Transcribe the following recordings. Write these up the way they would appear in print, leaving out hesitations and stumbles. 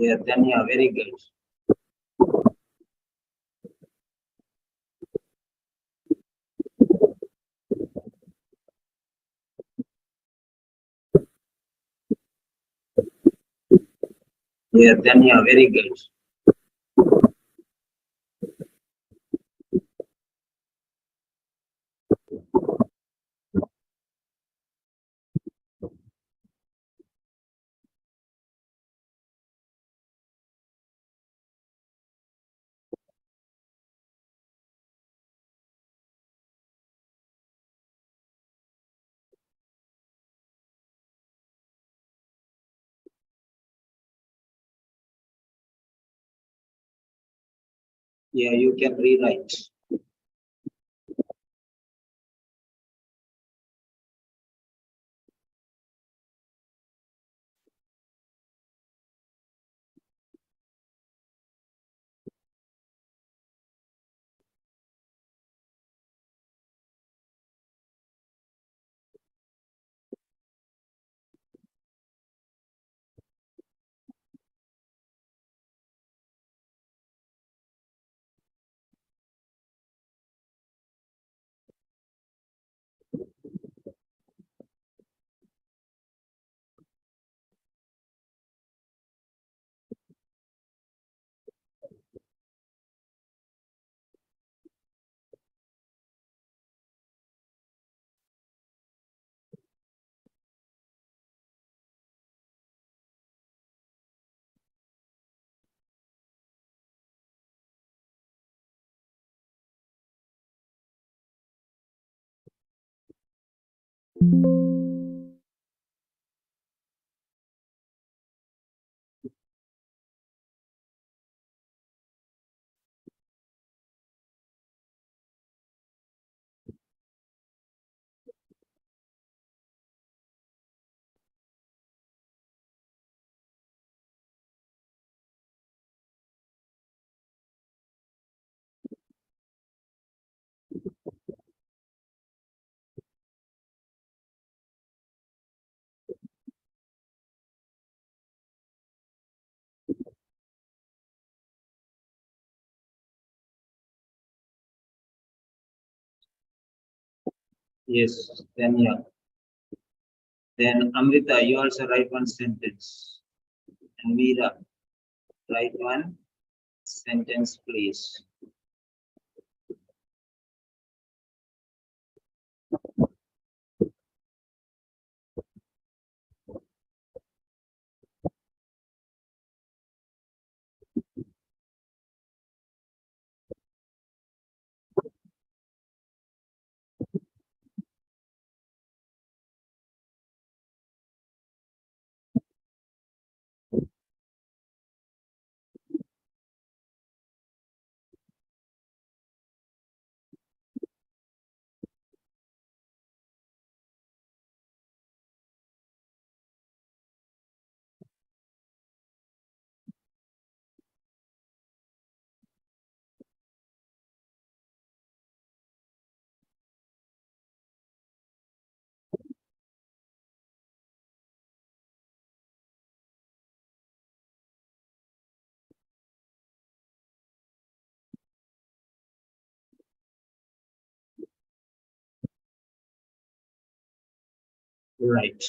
Yeah, then yeah, very good. Yeah, then yeah, very good. Yeah, you can rewrite. Yes, then yeah. Then Amrita, you also write one sentence. And Meera, write one sentence, please. Right.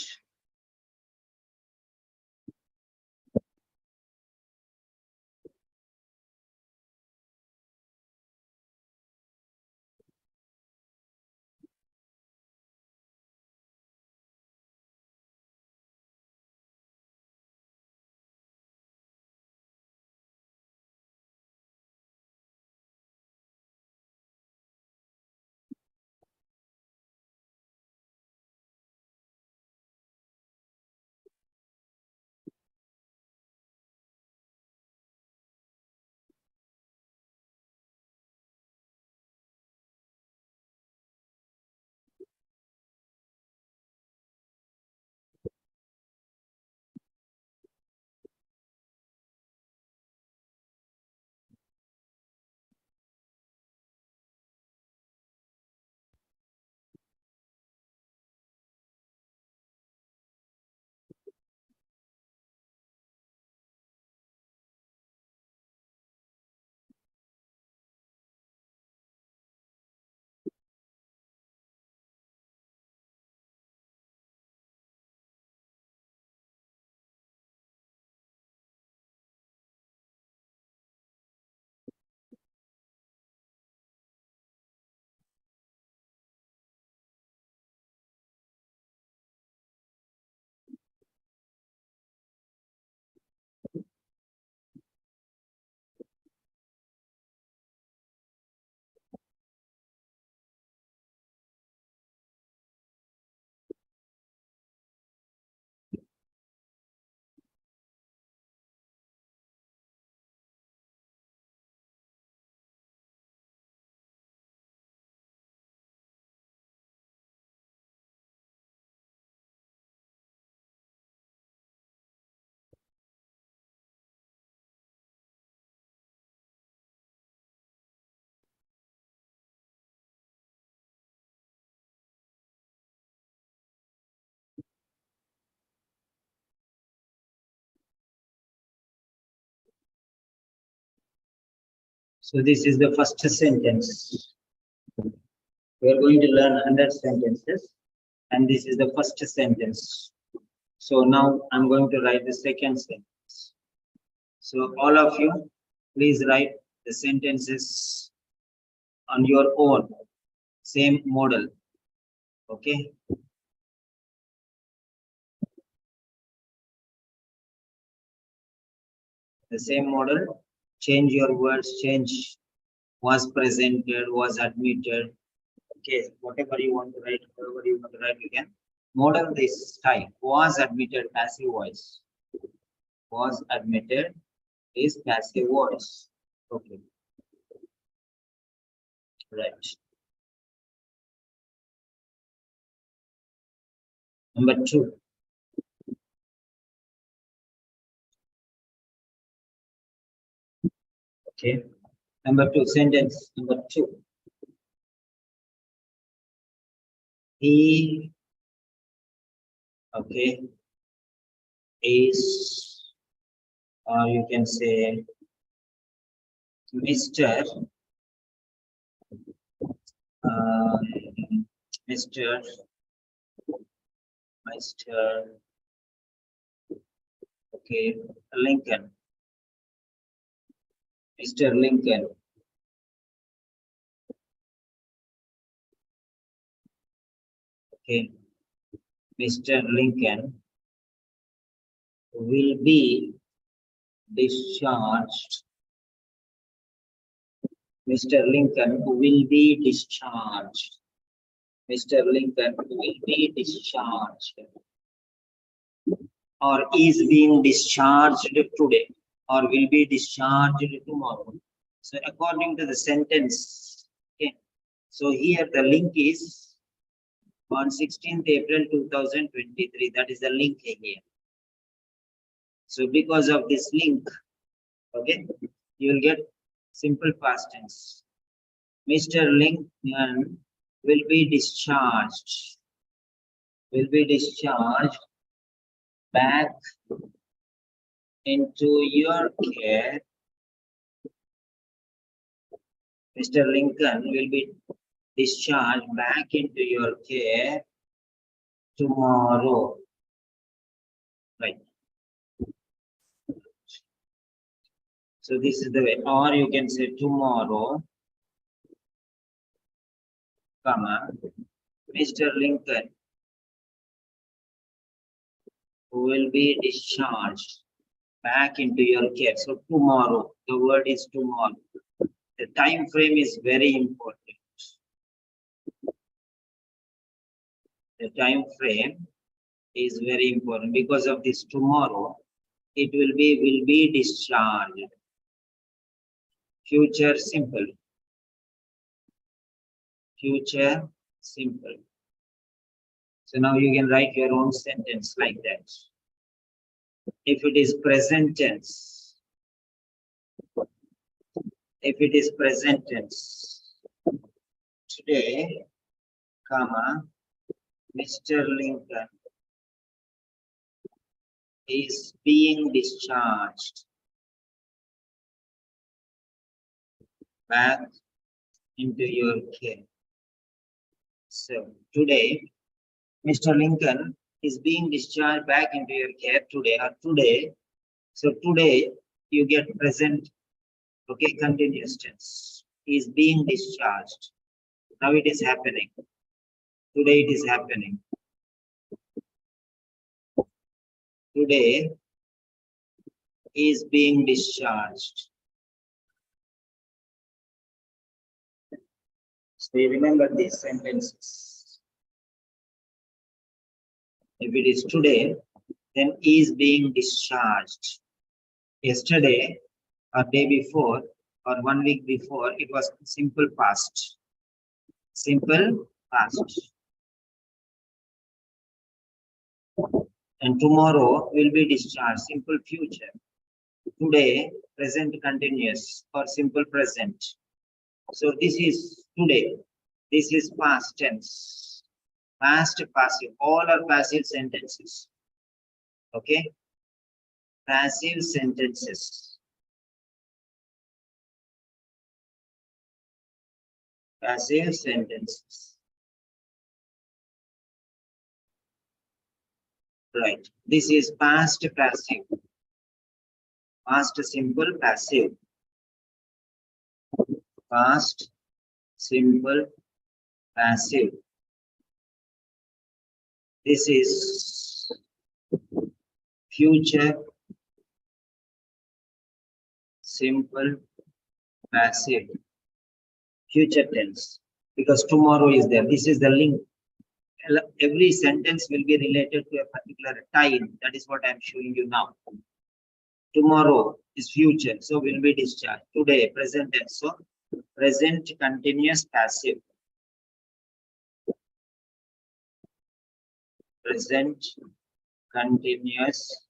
So this is the first sentence. We are going to learn 100 sentences, and this is the first sentence. So now I'm going to write the second sentence. So all of you, please write the sentences on your own, same model. Okay. The same model, change your words, change was presented, was admitted. Okay, whatever you want to write, whatever you want to write, you can model this style. Was admitted, passive voice. Was admitted is passive voice. Okay, right. Number 2. Okay. Number 2, sentence number 2. He, okay, is, or you can say Mr. Mr. Mr. Okay, Lincoln. Mr. Lincoln. Okay, Mr. Lincoln will be discharged. Mr. Lincoln will be discharged. Mr. Lincoln will be discharged, or is being discharged today, or will be discharged tomorrow. So according to the sentence, okay. So here the link is on 16th April 2023. That is the link here. So because of this link, okay, you will get simple past tense. Mr. Lincoln will be discharged. Will be discharged back into your care. Mr. Lincoln will be discharged back into your care tomorrow. Right. So this is the way. Or you can say tomorrow, comma, Mr. Lincoln will be discharged back into your care. So tomorrow, the word is tomorrow. The time frame is very important. The time frame is very important. Because of this tomorrow, it will be discharged. Future simple. Future simple. So now you can write your own sentence like that. If it is present tense, if it is present tense, today, comma, Mr. Lincoln is being discharged back into your care. So today, Mr. Lincoln is being discharged back into your care today, or today. So today you get present, okay, continuous tense. He is being discharged. Now it is happening. Today it is happening. Today is being discharged. So you remember these sentences. If it is today, then is being discharged. Yesterday or day before or 1 week before, it was simple past. Simple past. And tomorrow will be discharged, simple future. Today, present continuous or simple present. So this is today. This is past tense. Past, passive. All are passive sentences. Okay? Passive sentences. passive sentences. Right. This is past passive. Past simple passive. Past simple passive. This is future simple passive. Future tense. Because tomorrow is there. This is the link. Every sentence will be related to a particular time. That is what I am showing you now. Tomorrow is future, so will be discharged. Today, present tense. So present continuous passive. Present continuous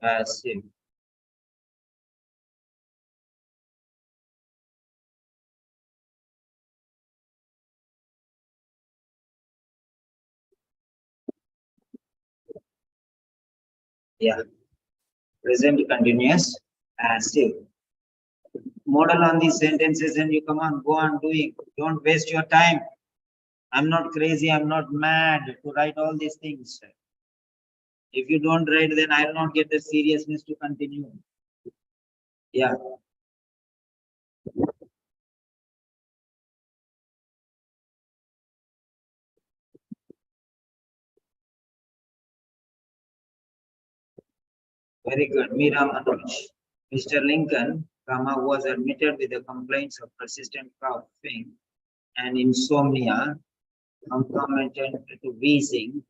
passive. Yeah. Present continuous passive. Model on these sentences and you come on, go on doing. Don't waste your time. I'm not crazy, I'm not mad to write all these things. If you don't write, then I will not get the seriousness to continue. Yeah. Very good. Meera Manoj. Mr. Lincoln, who was admitted with the complaints of persistent coughing and insomnia, concomitant to wheezing.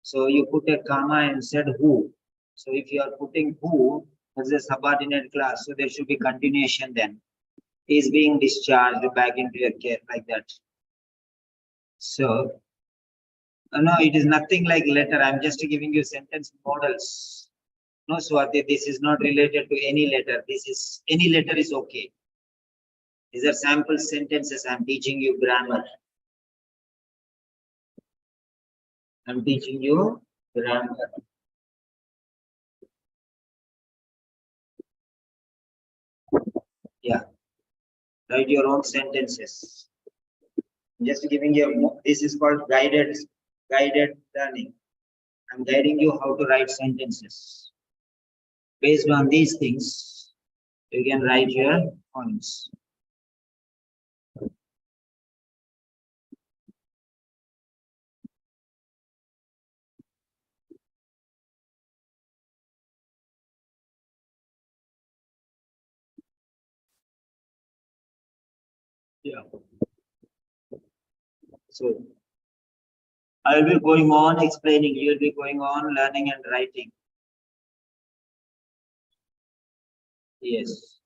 So you put a comma and said who. So if you are putting who as a subordinate class, so there should be continuation then. Is being discharged back into your care like that. So, no, it is nothing like letter. I'm just giving you sentence models. No, Swati, this is not related to any letter. This is, any letter is okay. These are sample sentences. I'm teaching you grammar. I'm teaching you grammar. Yeah. Write your own sentences. Just giving you, this is called guided learning. I'm guiding you how to write sentences. Based on these things, you can write your points. Yeah. So I will be going on explaining. You will be going on learning and writing. Yes.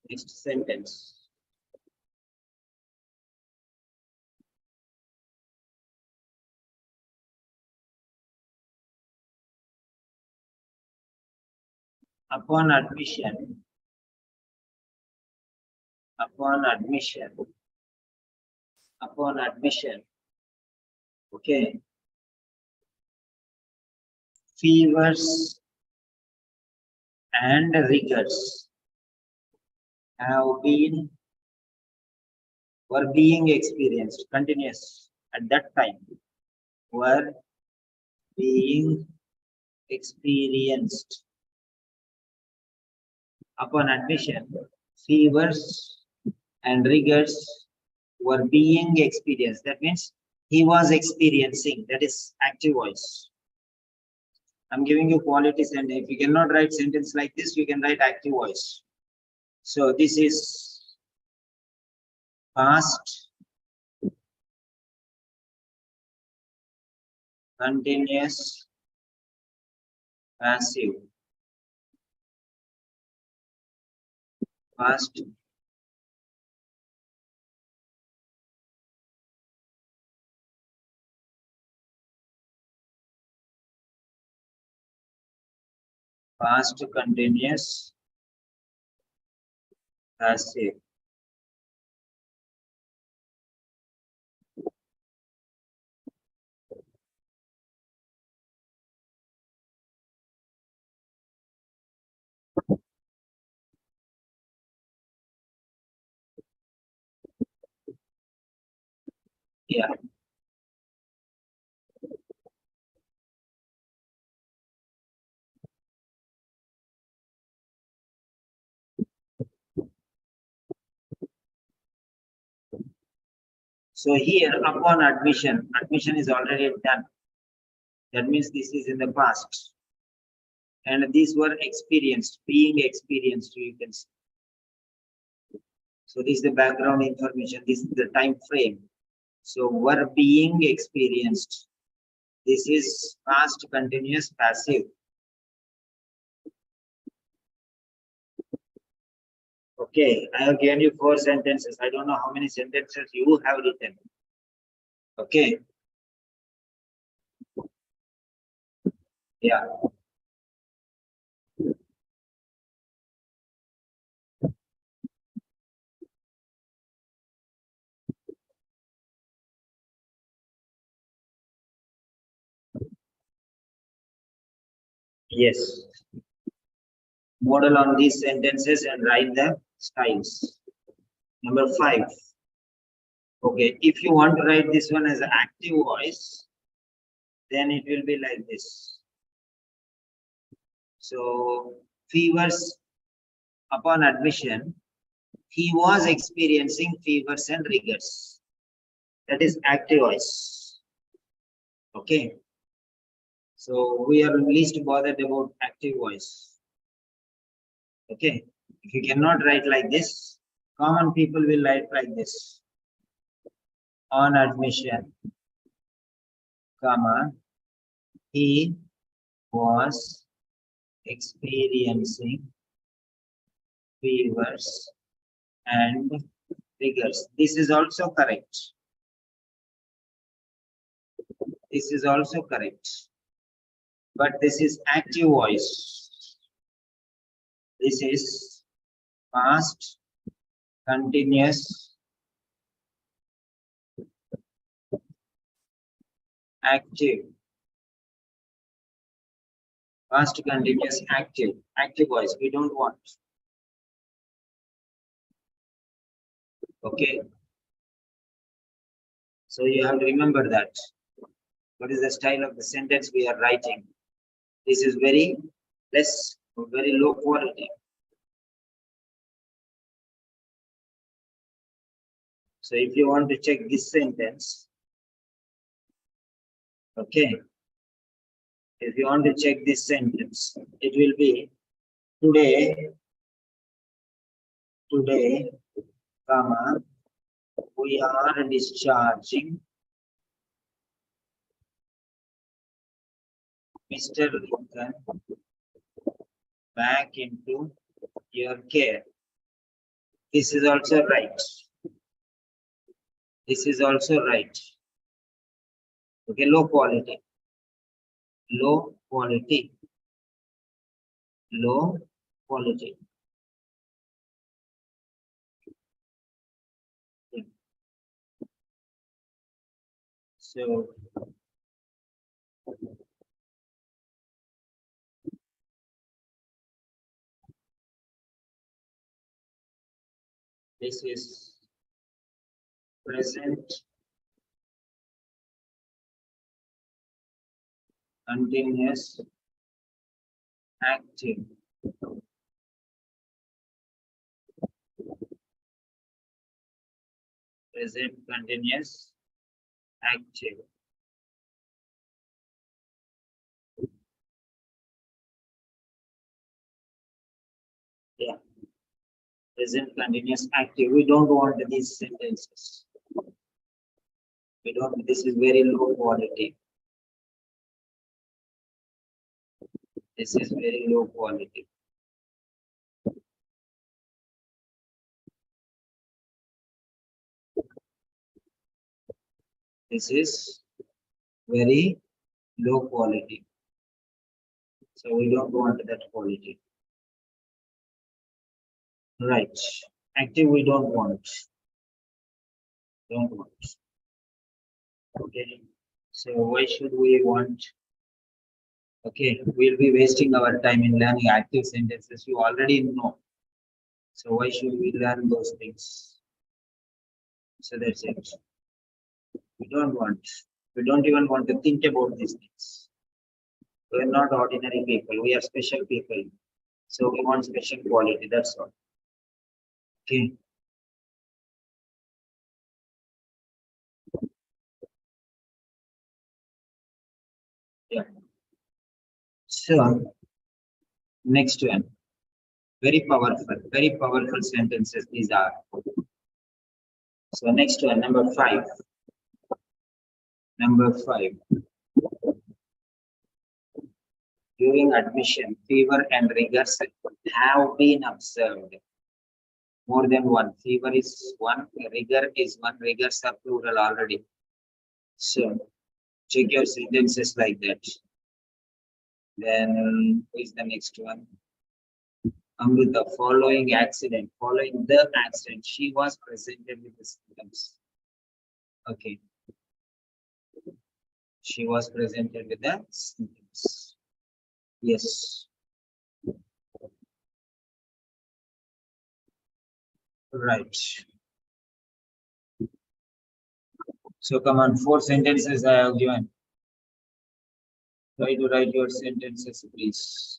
Next sentence. Upon admission, upon admission, upon admission, okay, fevers and rigors were being experienced, continuous at that time, were being experienced. Upon admission, fevers and rigors were being experienced. That means he was experiencing. That is active voice. I'm giving you quality sentence. If you cannot write sentence like this, you can write active voice. So this is past continuous passive. Past continuous passive. Yeah. So here, upon admission, admission is already done. That means this is in the past. And these were experienced, being experienced, you can see. So this is the background information. This is the time frame. So were being experienced. This is past continuous passive. Okay, I have given you 4 sentences. I don't know how many sentences you have written. Okay. Yeah. Yes. Model on these sentences and write the styles. Number 5. Okay, if you want to write this one as an active voice, then it will be like this. So, fevers upon admission, he was experiencing fevers and rigors. That is active voice. Okay. So, we are least bothered about active voice. Okay. If you cannot write like this, common people will write like this. On admission, comma, he was experiencing fevers and rigors. This is also correct. This is also correct. But this is active voice. This is past continuous active. Past continuous active. Active voice. We don't want. Okay. So you have to remember that. What is the style of the sentence we are writing? This is very less, very low quality. So if you want to check this sentence, okay, if you want to check this sentence, it will be today, comma, we are discharging Mr. Lincoln back into your care. This is also right. This is also right. Okay, low quality. Low quality. Low quality. So this is present continuous active. Present continuous active. Yeah. Present continuous active. We don't want these sentences. We don't. This is very low quality. This is very low quality. This is very low quality. So we don't want that quality. Right. Active we don't want. Don't want. Okay. So why should we want? Okay, we'll be wasting our time in learning active sentences. You already know. So why should we learn those things? So that's it. We don't want. We don't even want to think about these things. We are not ordinary people. We are special people. So we want special quality. That's all. Okay. Yeah. So next one. Very powerful sentences these are. So next one, number 5. Number 5. During admission, fever and rigors have been observed. More than one. Fever is one, rigor is one, rigors are plural already. So check your sentences like that. Then who is the next one? Amrita, following the accident, she was presented with the symptoms. Okay. She was presented with the symptoms. Yes. Right. So come on, 4 sentences I have given. Try to write your sentences, please.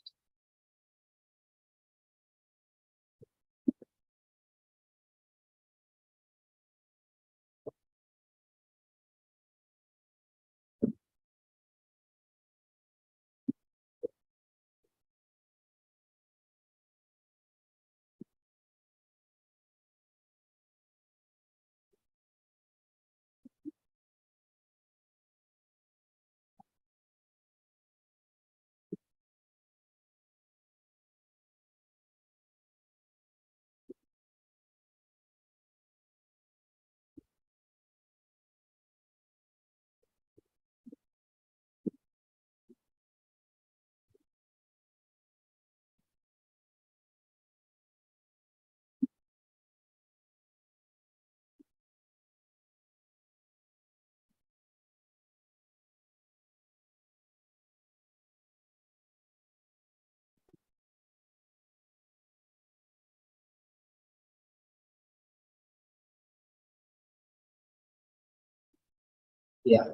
Yeah.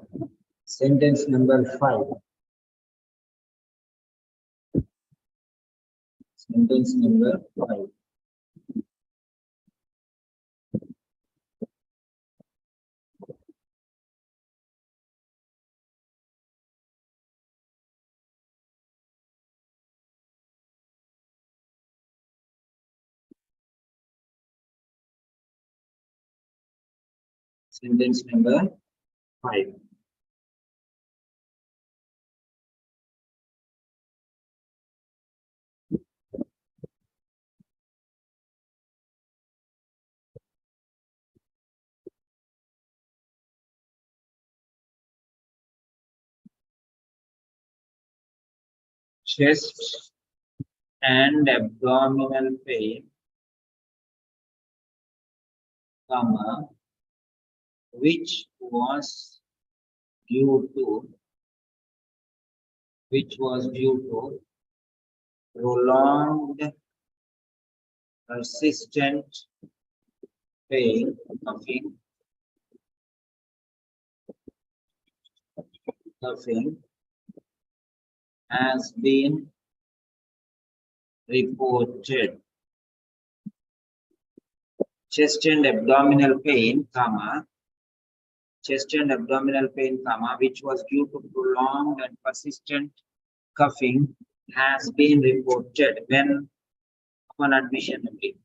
Sentence number 5. Sentence number 5. Sentence number 5. Chest and abdominal pain, comma, which was due to prolonged persistent pain, coughing has been reported. Chest and abdominal pain, comma, which was due to prolonged and persistent coughing has been reported when upon admission only.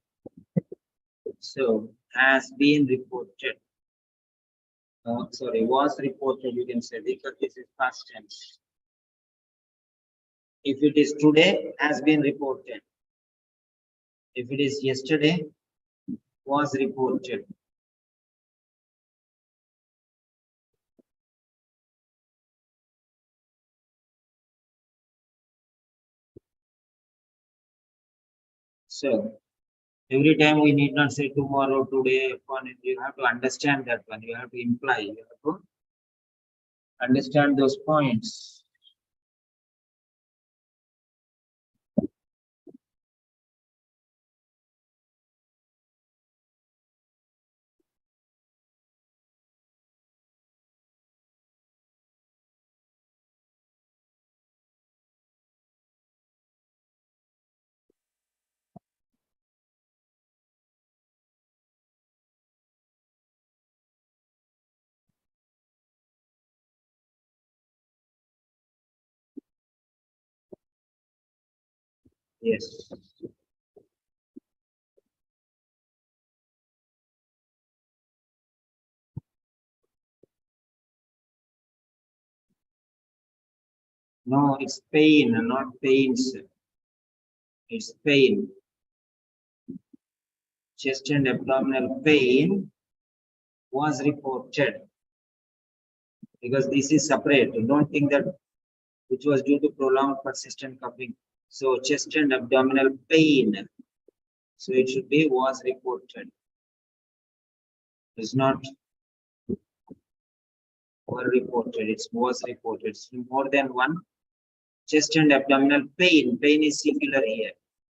So has been reported. Was reported, you can say, because this is past tense. If it is today, has been reported. If it is yesterday, was reported. So Every time we need not say tomorrow, today, upon it. You have to understand that one. You have to imply. You have to understand those points. Yes. No, it's pain, not pains. It's pain. Chest and abdominal pain was reported because this is separate. Don't think that which was due to prolonged persistent coughing. So chest and abdominal pain. So it should be was reported. It's not were reported. It was reported. It's more than one. Chest and abdominal pain. Pain is singular here.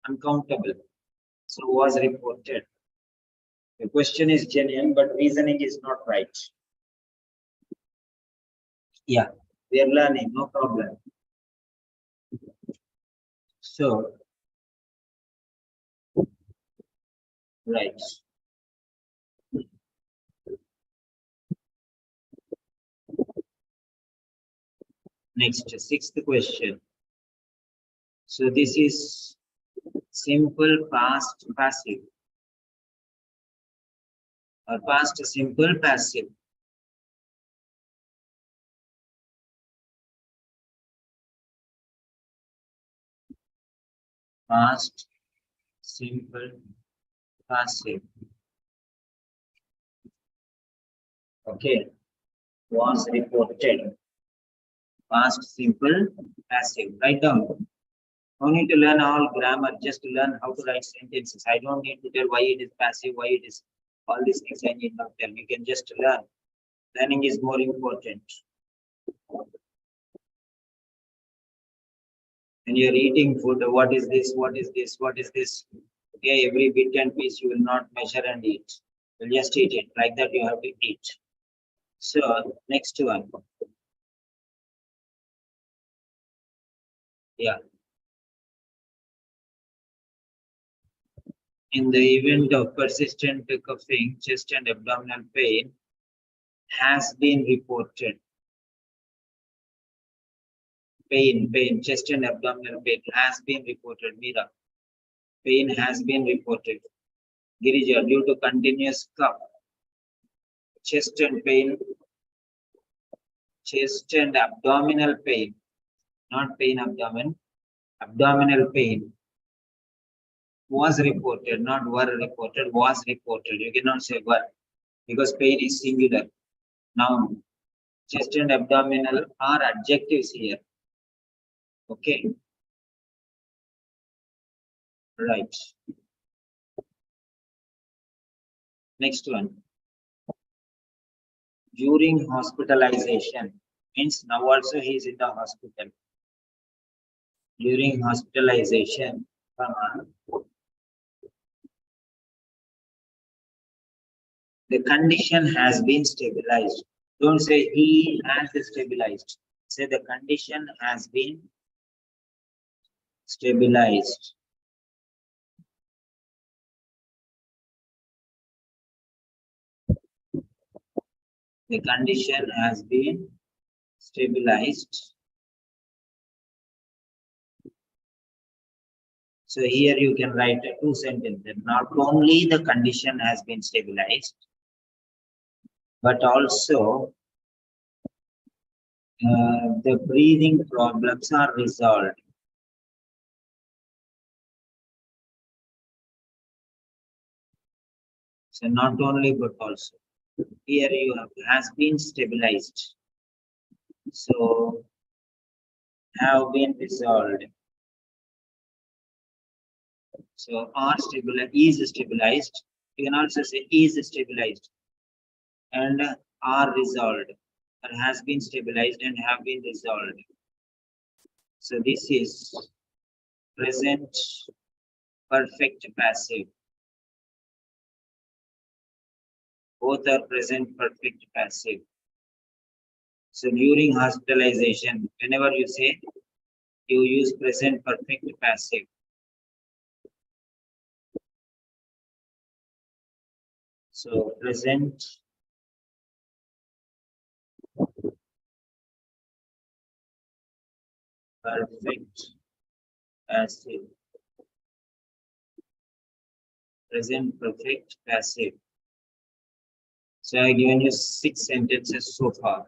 Uncountable. So was reported. The question is genuine, but reasoning is not right. Yeah, we are learning, no problem. So, right. Next, sixth question. So this is simple past passive or past simple passive. Past simple passive. Okay, was reported. Past simple passive. Write down. No need to learn all grammar, just to learn how to write sentences. I don't need to tell why it is passive, why it is all these things I need not tell. You can just learn. Learning is more important. When you're eating food, what is this? What is this? What is this? Okay, every bit and piece you will not measure and eat. You'll just eat it. Like that you have to eat. So next one. Yeah. In the event of persistent coughing, chest and abdominal pain has been reported. Pain, chest and abdominal pain has been reported. Mira, pain has been reported. Girija, due to continuous cough, chest and abdominal pain, not pain abdomen, abdominal pain was reported, not were reported, was reported. You cannot say were because pain is singular. Now, chest and abdominal are adjectives here. Okay. Right. Next one. During hospitalization means now also he is in the hospital. During hospitalization, the condition has been stabilized. Don't say he has stabilized. Say the condition has been stabilized. The condition has been stabilized. So here you can write two sentences. Not only the condition has been stabilized, but also the breathing problems are resolved. So not only but also. Here you have has been stabilized. So have been resolved. So are stabilized, is stabilized. You can also say is stabilized and are resolved, or has been stabilized and have been resolved. So this is present perfect passive. Both are present perfect passive. So during hospitalization, whenever you say, you use present perfect passive. So present perfect passive. Present perfect passive. So I given you 6 sentences so far.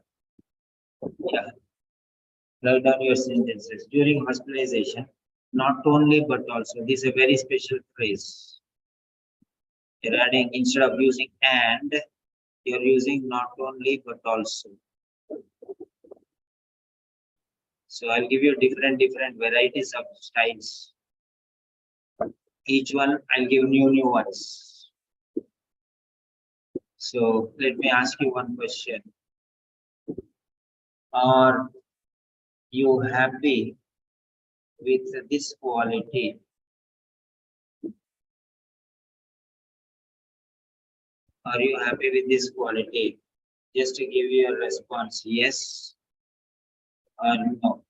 Yeah. Write down your sentences. During hospitalization, not only but also. This is a very special phrase. You're adding, instead of using and, you're using not only but also. So I'll give you different varieties of styles. Each one I'll give new ones. So let me ask you one question. Are you happy with this quality? Are you happy with this quality? Just to give you a response, yes or no.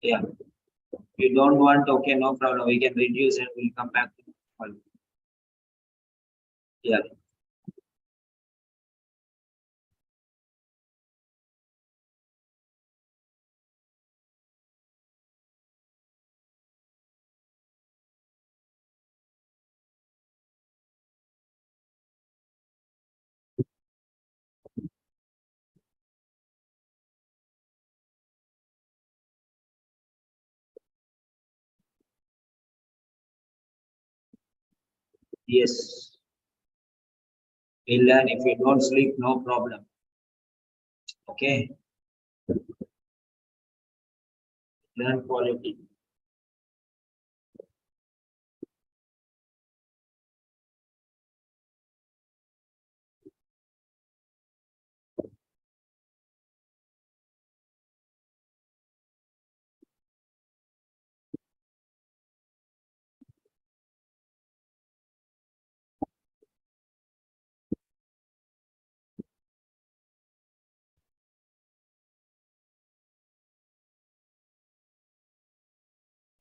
Yeah. If you don't want, okay, no problem. We can reduce and we'll come back to all. Yeah. Yes. We'll learn. If you don't sleep, no problem. Okay. Learn quality.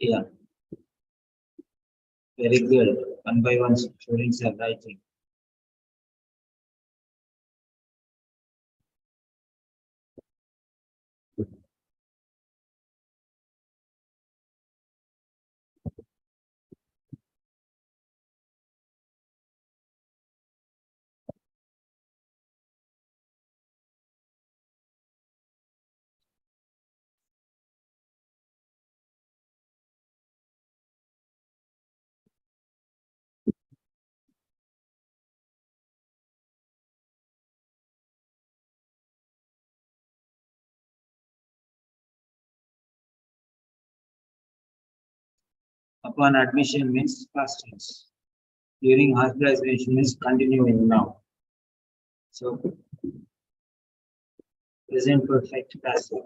Yeah. Very good. One by one, students are writing. Upon admission means past tense. During hospitalization means continuing now. So present perfect passive.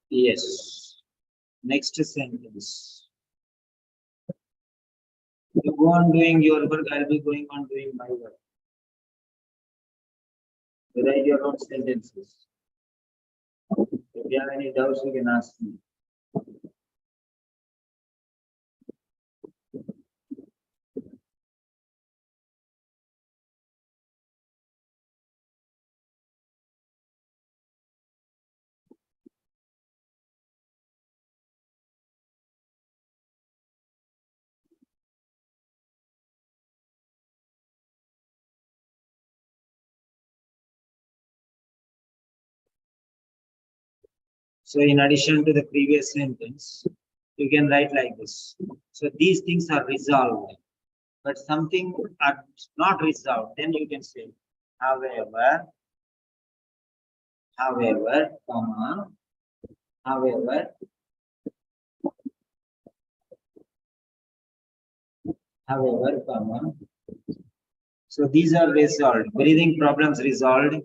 Yes. Next sentence. You go on doing your work, I'll be going on doing my work. You write your own sentences. If you have any doubts, you can ask me. So in addition to the previous sentence, you can write like this. So these things are resolved, but something are not resolved. Then you can say, however, comma, however, comma. So these are resolved. Breathing problems resolved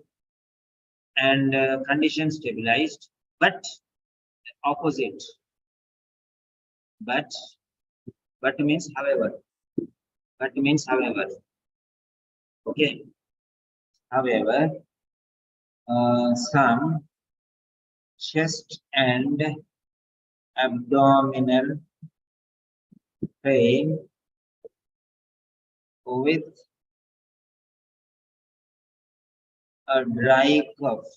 and condition stabilized, but opposite. But means however. But means however. Okay. However, some chest and abdominal pain with a dry cough.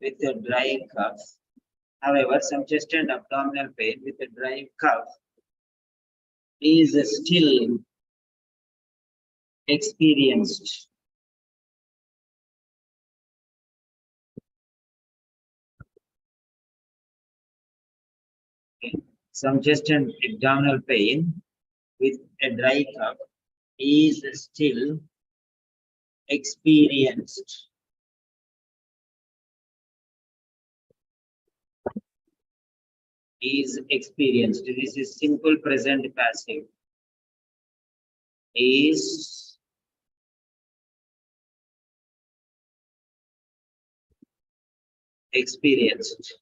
With a dry cough. However, some chest and abdominal pain with a dry cough is still experienced. Okay. Some chest and abdominal pain with a dry cough is still experienced. Is experienced. This is simple present passive. Is experienced.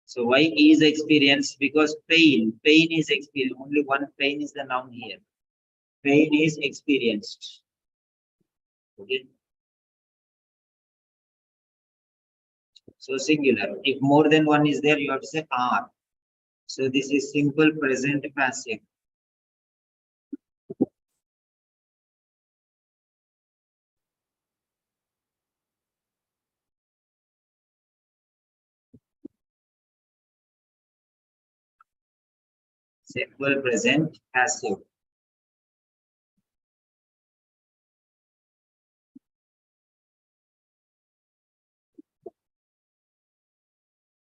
So why is experienced? Because pain is experienced. Only one pain is the noun here. Pain is experienced. Okay. So singular. If more than one is there, you have to say are. So this is simple present passive. Simple present passive.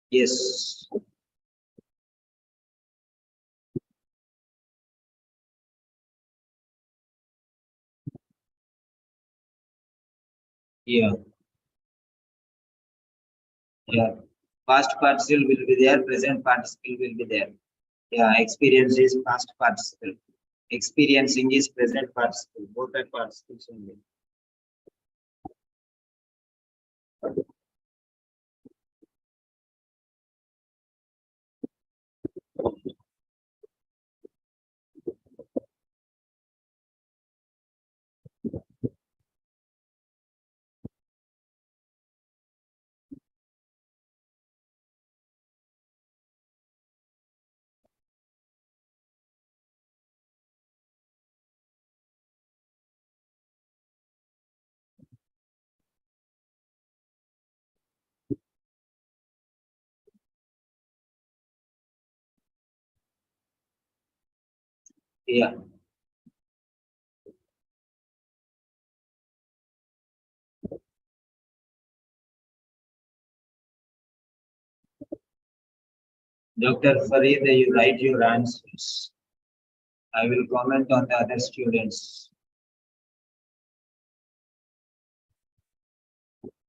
Yes. Yeah. Yeah. Past participle will be there, present participle will be there. Yeah, experience is past participle. Experiencing is present participle. Both are participles only. Yeah. Dr. Farid, you write your answers. I will comment on the other students.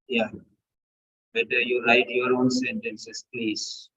Yeah. Better you write your own sentences, please.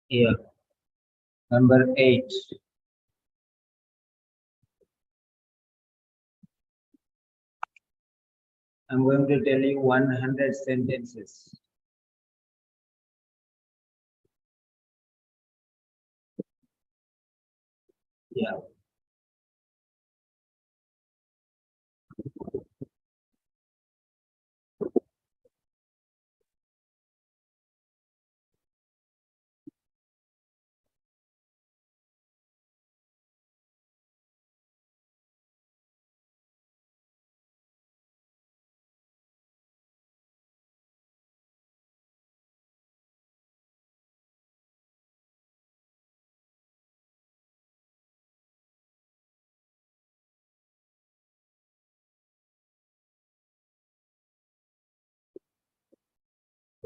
Yeah. Number 8. I'm going to tell you 100 sentences. Yeah.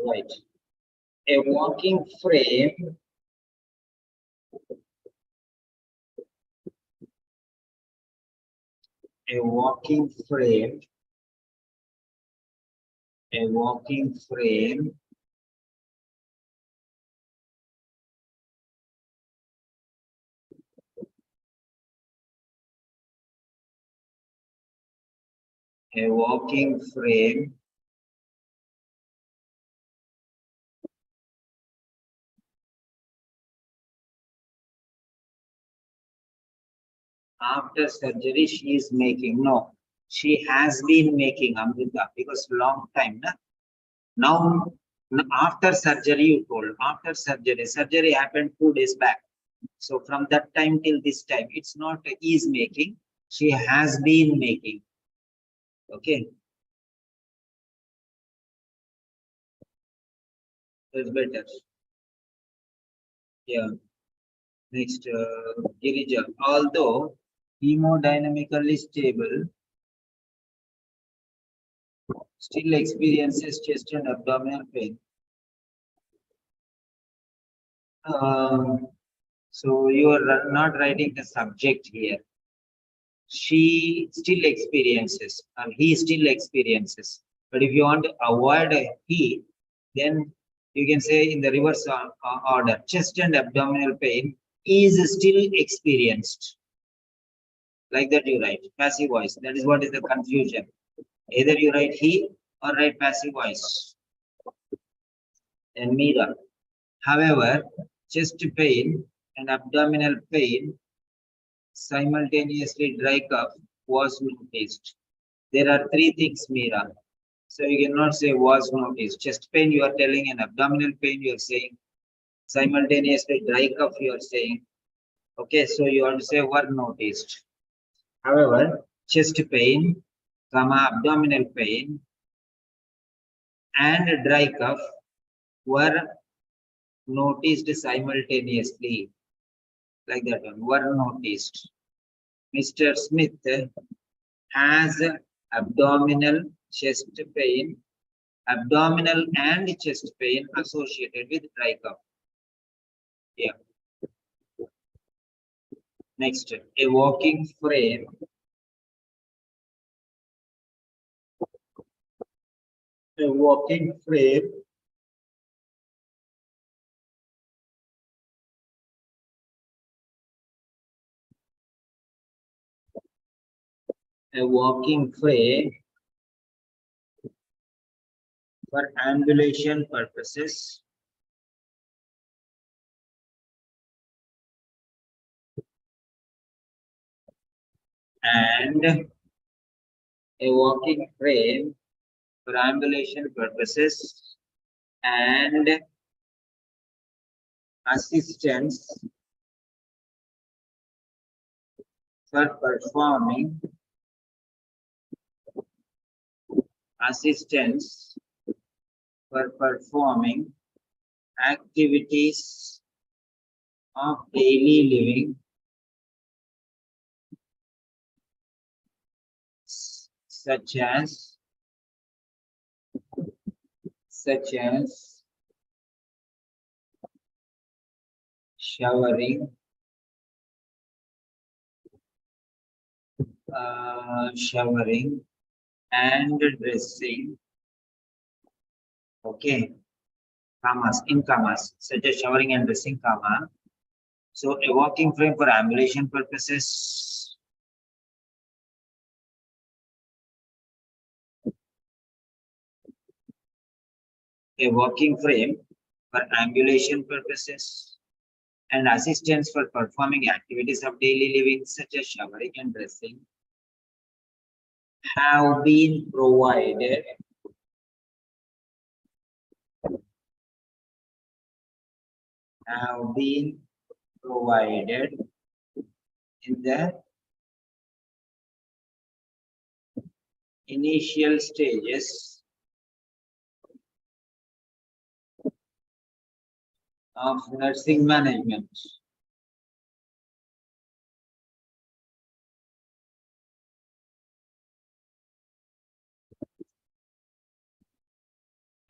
Right. A walking frame. A walking frame. A walking frame. A walking frame. After surgery, she is making. No, she has been making Amrita because long time. Na? Now, after surgery, you told. After surgery, surgery happened 2 days back. So from that time till this time, it's not is making. She has been making. Okay, that's better. Yeah. Next, Girija. Although hemodynamically stable, still experiences chest and abdominal pain. Um, so you are not writing the subject here. She still experiences, or he still experiences. But if you want to avoid a he, then you can say in the reverse order, chest and abdominal pain is still experienced. Like that you write, passive voice. That is what is the confusion. Either you write he or write passive voice. And Mira. However, chest pain and abdominal pain simultaneously dry cough was noticed. There are three things, Mira. So you cannot say was noticed. Chest pain you are telling and abdominal pain you are saying. Simultaneously dry cough you are saying. Okay, so you have to say were noticed. However, chest pain, abdominal pain and dry cough were noticed simultaneously. Like that one, were noticed. Mr. Smith has abdominal chest pain, abdominal and chest pain associated with dry cough. Yeah. Next, a walking frame. A walking frame. A walking frame for ambulation purposes and a walking frame for ambulation purposes and assistance for performing assistance for performing activities of daily living such as showering, showering and dressing. Okay. commas, in commas, such as showering and dressing, comma. So a walking frame for ambulation purposes. A walking frame for ambulation purposes and assistance for performing activities of daily living such as showering and dressing have been provided in the initial stages of nursing management.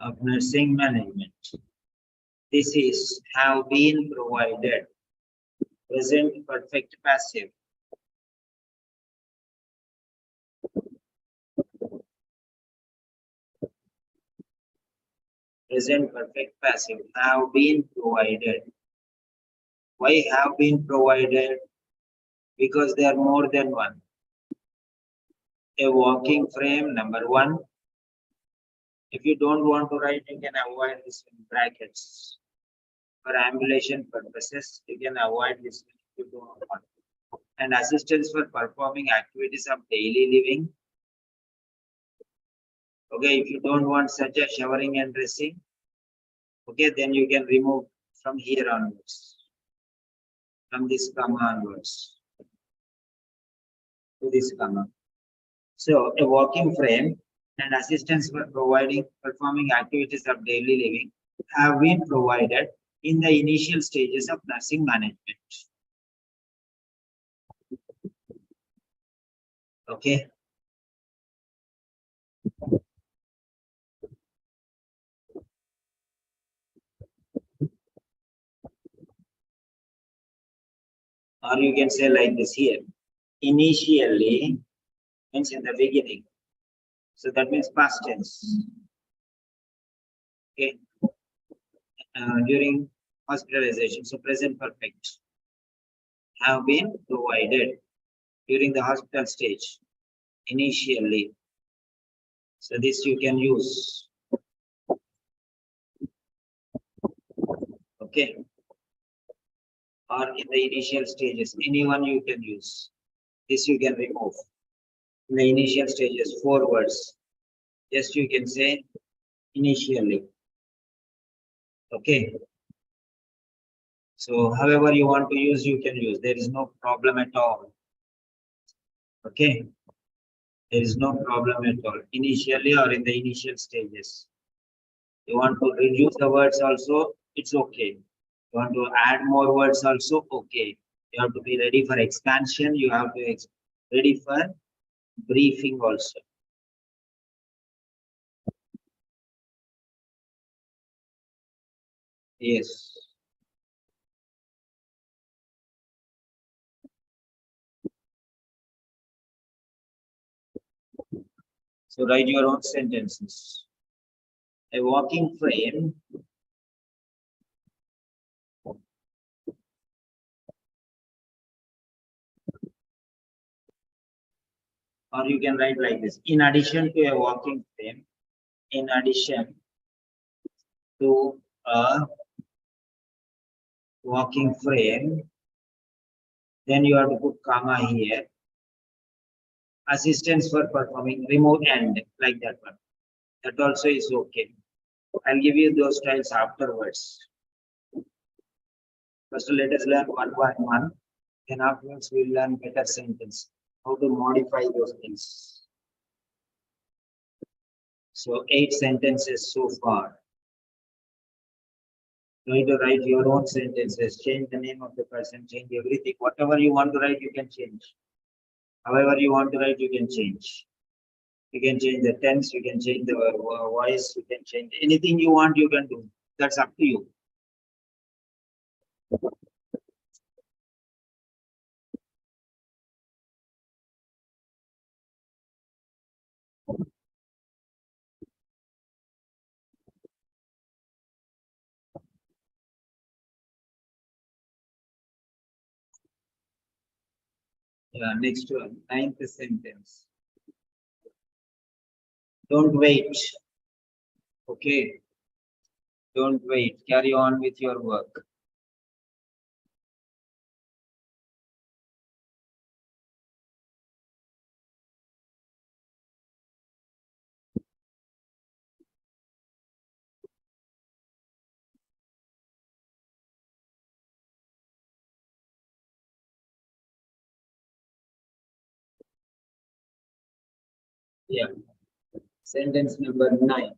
Of nursing management. This is have been provided. Present perfect passive. Present perfect passive have been provided. Why have been provided? Because there are more than one. A walking frame, number one. If you don't want to write, you can avoid this in brackets. For ambulation purposes, you can avoid this if you don't want. And assistance for performing activities of daily living. Okay, if you don't want such as showering and dressing, okay, then you can remove from here onwards, from this comma onwards to this comma. So a walking frame and assistance for performing activities of daily living have been provided in the initial stages of nursing management. Okay. Or you can say like this here. Initially means in the beginning. So that means past tense. Okay. During hospitalization, so present perfect, have been provided during the hospital stage initially. So this you can use. Okay. Or in the initial stages, anyone you can use. This you can remove. In the initial stages, 4 words. Just you can say initially. Okay. So however you want to use, you can use. There is no problem at all. Okay. There is no problem at all. Initially or in the initial stages. You want to reduce the words also, it's okay. You want to add more words also, okay. You have to be ready for expansion. You have to be ready for briefing also. Yes. So write your own sentences. A walking frame or you can write like this. In addition to a walking frame, in addition to a walking frame, then you have to put comma here. Assistance for performing, remove and like that one. That also is okay. I'll give you those styles afterwards. First, let us learn one by one. Then afterwards, we'll learn better sentence, how to modify those things. So 8 sentences so far. You need to write your own sentences, change the name of the person, change everything. Whatever you want to write, you can change. However you want to write, you can change. You can change the tense, you can change the voice, you can change anything you want, you can do. That's up to you. Yeah, next one, ninth sentence. Don't wait. Okay. Don't wait. Carry on with your work. Yeah. Sentence number 9.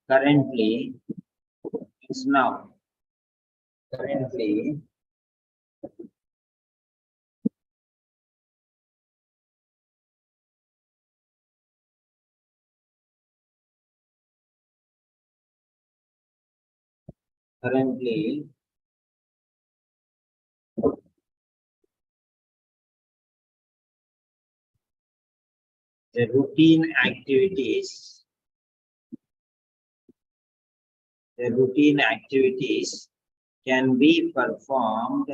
Currently, it's now. Currently, currently, the routine activities can be performed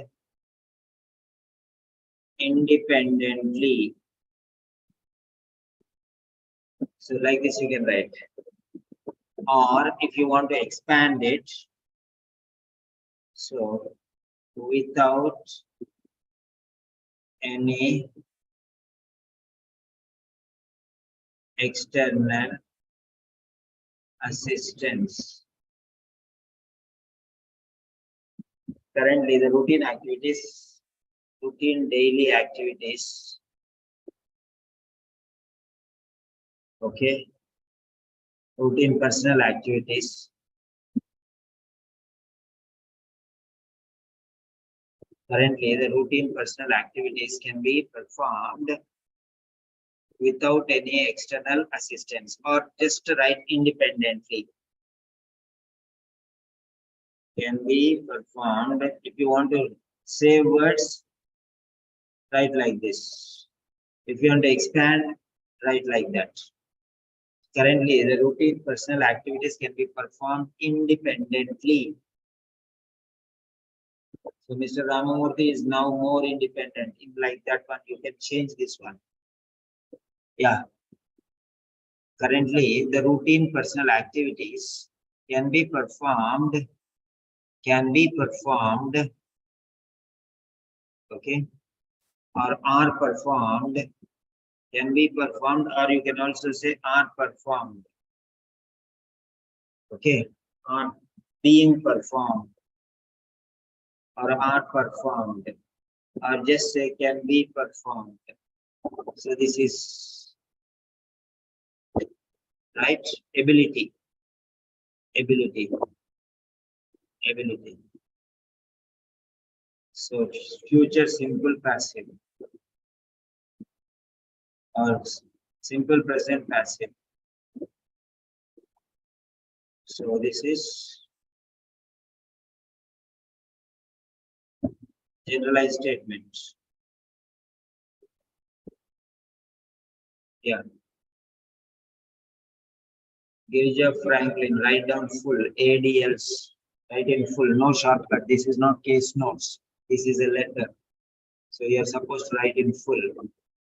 independently. So like this you can write. Or if you want to expand it, so without any external assistance. Currently, the routine daily activities, okay, routine personal activities. Currently, the routine personal activities can be performed without any external assistance, or just write independently. Can be performed. If you want to save words, write like this. If you want to expand, write like that. Currently, the routine personal activities can be performed independently. So Mr. Ramamurthy is now more independent. In like that one, you can change this one. Yeah. Currently, the routine personal activities can be performed, okay, or are performed, can be performed, or you can also say are performed, okay, are being performed, or are performed, or just say can be performed. So this is right. Ability. So future simple passive or simple present passive. So this is generalized statement. Yeah. Girija Franklin, write down full ADLs. Write in full, no shortcut. This is not case notes. This is a letter. So you are supposed to write in full.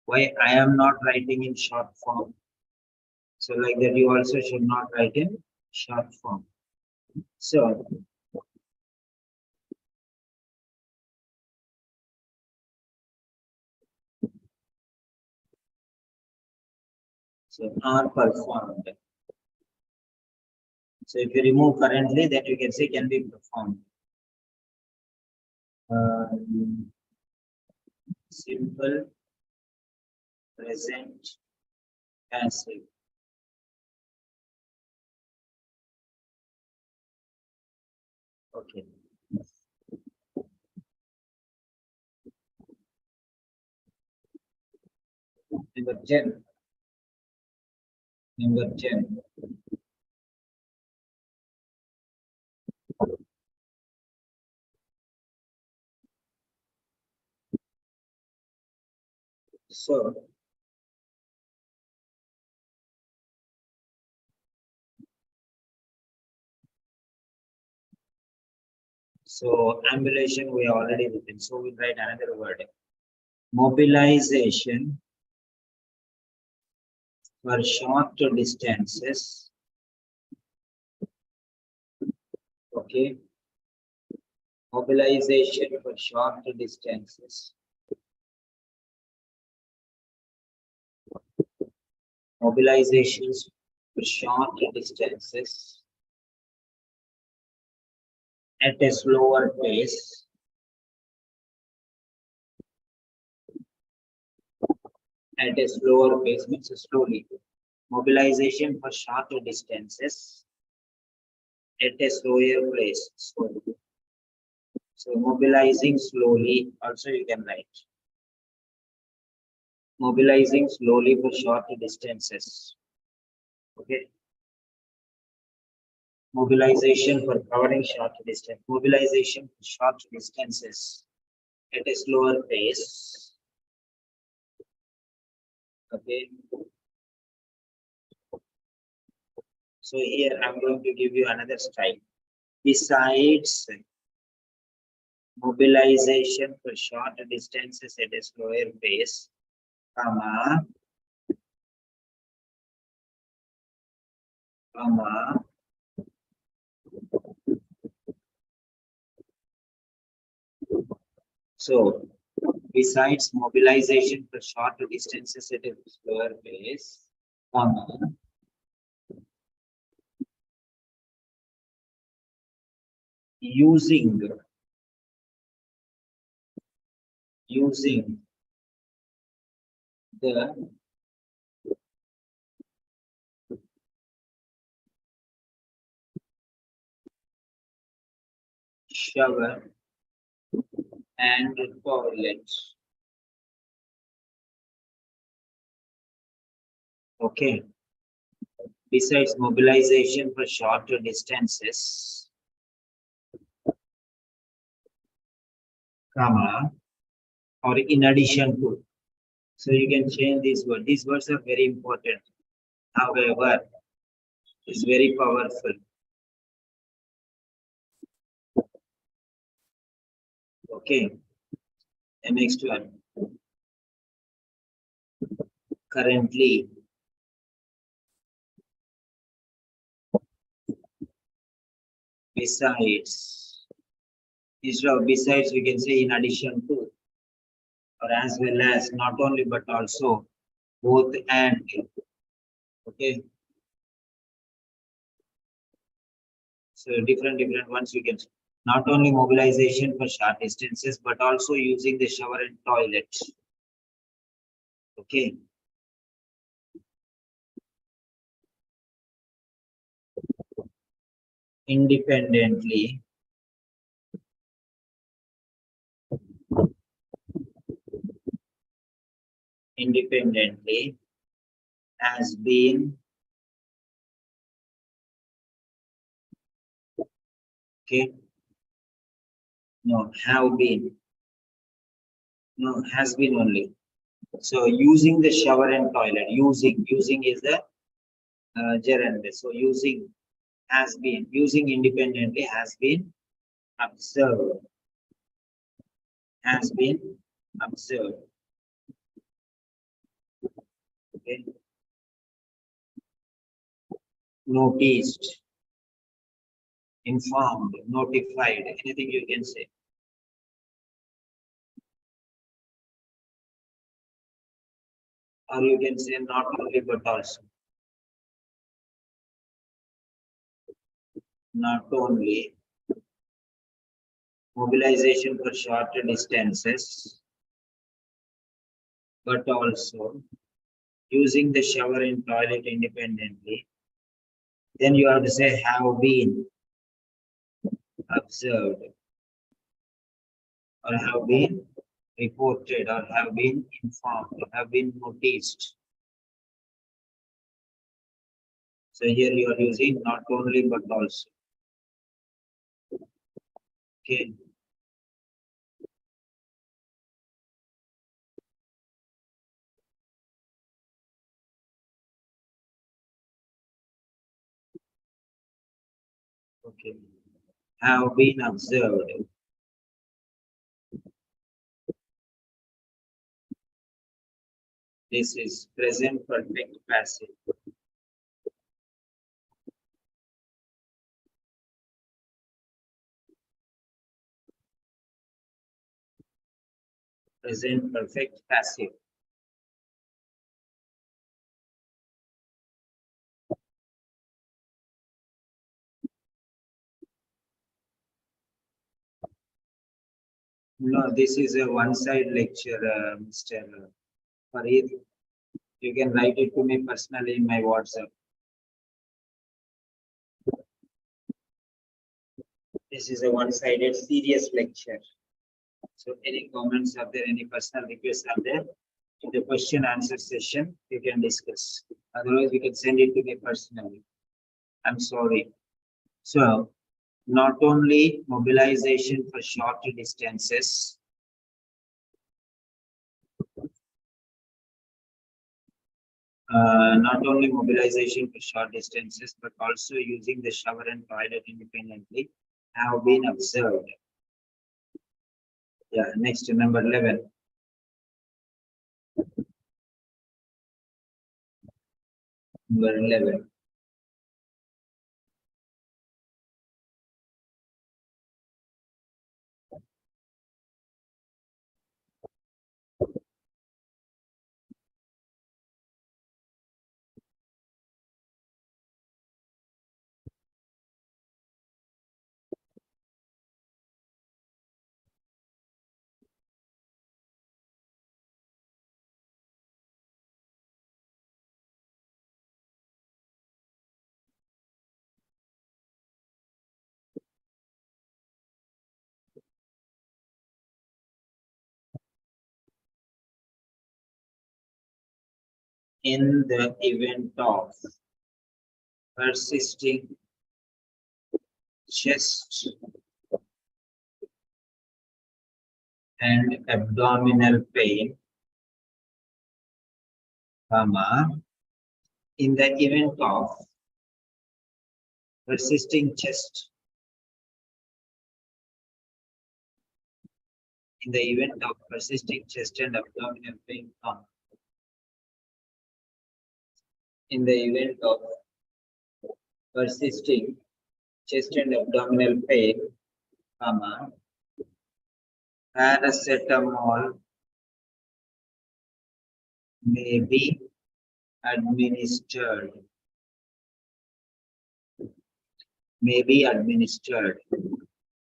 Why I am not writing in short form? So like that, you also should not write in short form. So are performed. So if you remove currently, that you can say can be performed. Simple present passive. Okay. Number 10. Number 10. So ambulation we already written. So we write another word. Mobilization for short distances. Okay. Mobilization for short distances. Mobilizations for short distances at a slower pace. At a slower pace means slowly. Mobilization for shorter distances at a slower pace. So mobilizing slowly, also you can write. Mobilizing slowly for short distances. Okay. Mobilization for covering short distance. Mobilization for short distances at a slower pace. Okay. So here I'm going to give you another style. Besides mobilization for short distances at a slower pace, comma, so besides mobilization for short distances at a slower pace, comma, using the shower and toilet. Okay. Besides mobilization for shorter distances, comma, or in addition to. So you can change these words. These words are very important. However, it's very powerful. Okay. The next one. Currently. Besides. Instead of besides, we can say in addition to. Or as well as, not only but also, both and. Okay. So different ones you can. Not only mobilization for short distances, but also using the shower and toilet. Okay. Independently has been, okay, no, have been, no, has been only. So using the shower and toilet, using is the gerund. So using has been, using independently has been observed, has been observed. Okay. Noticed, informed, notified, anything you can say. Or you can say not only but also. Not only mobilization for shorter distances, but also using the shower and toilet independently. Then you have to say have been. observed or have been reported or have been informed or have been noticed. So here you are using not only but also. Okay. Okay. Have been observed. This is present perfect passive. Present perfect passive. No, this is a one-side lecture, Mr. Farid. You can write it to me personally in my WhatsApp. This is a one-sided serious lecture. So any comments are there, any personal requests are there? In the question answer session, you can discuss. Otherwise, you can send it to me personally. I'm sorry. So not only mobilization for short distances, not only mobilization for short distances, but also using the shower and toilet independently have been observed. Yeah, next number 11. Number 11. In the event of persisting chest and abdominal pain, comma, in the event of persisting chest, in the event of persisting chest and abdominal pain, comma, in the event of persisting chest and abdominal pain, comma, paracetamol may be administered. May be administered.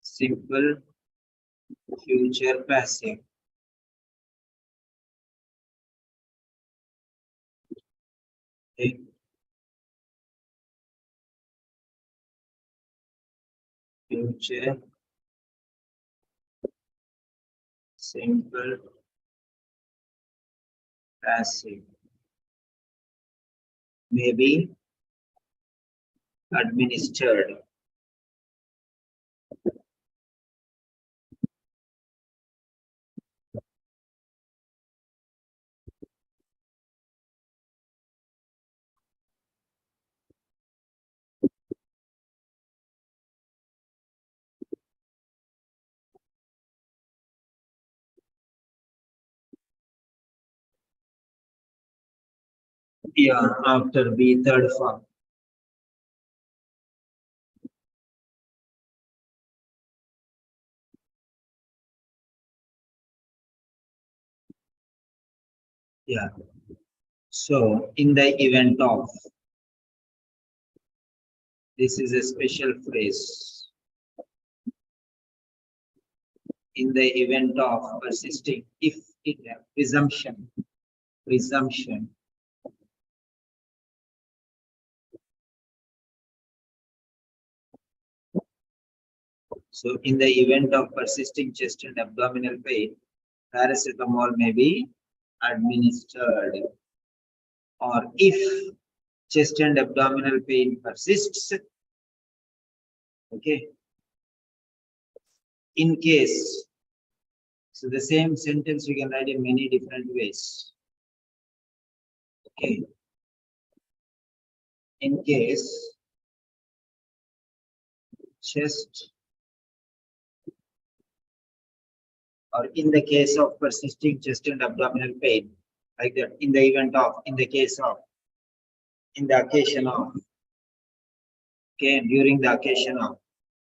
Simple future passive. Okay. Future simple passive. May be administered. Yeah, after B, third form. Yeah. So in the event of, this is a special phrase. In the event of persisting, if it presumption, So in the event of persisting chest and abdominal pain, paracetamol may be administered. Or if chest and abdominal pain persists, okay, in case, so the same sentence we can write in many different ways. Okay. In case chest, or in the case of persisting chest and abdominal pain, like that, in the event of, in the case of, in the occasion of, okay, during the occasion of.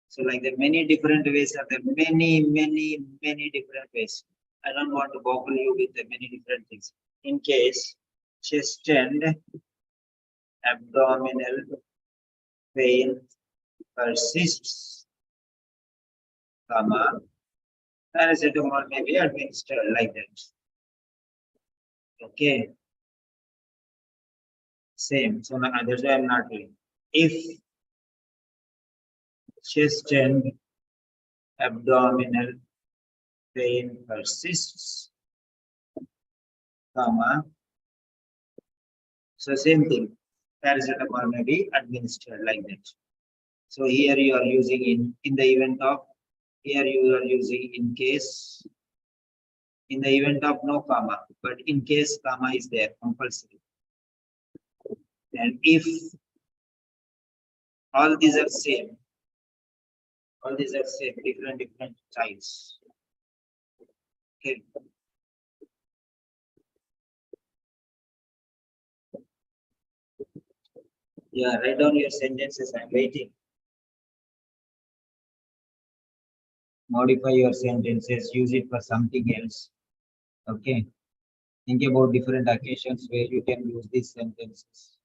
So like that, many different ways are there, many different ways. I don't want to boggle you with the many different things. In case chest and abdominal pain persists, comma, paracetamol may be administered like that. Okay. Same. So now that's why I'm not doing. If chest and abdominal pain persists, comma, so same thing. Paracetamol may be administered like that. So here you are using in the event of, here you are using in case, in the event of no comma, but in case comma is there compulsory. And if all these are same, all these are same, different styles. Okay. Yeah, write down your sentences. I'm waiting. Modify your sentences, use it for something else. Okay. Think about different occasions where you can use these sentences.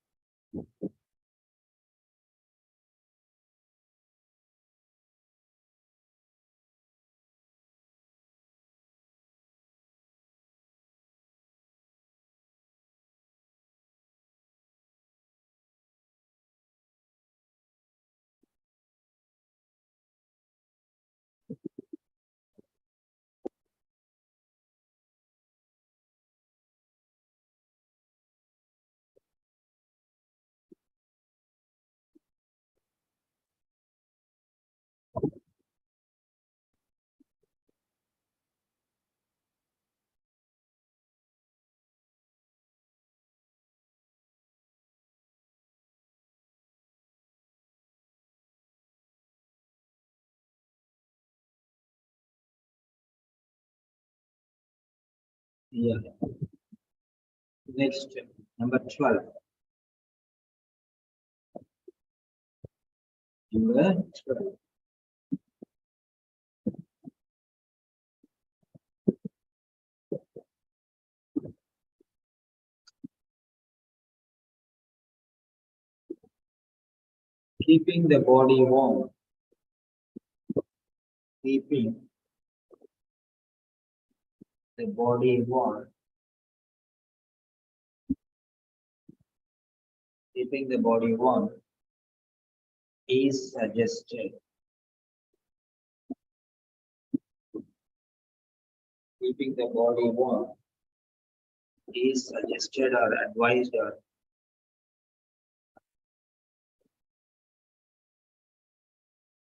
Yeah. Next, number 12. Number 12. Keeping the body warm. Keeping the body warm. Keeping the body warm is suggested. Keeping the body warm is suggested or advised or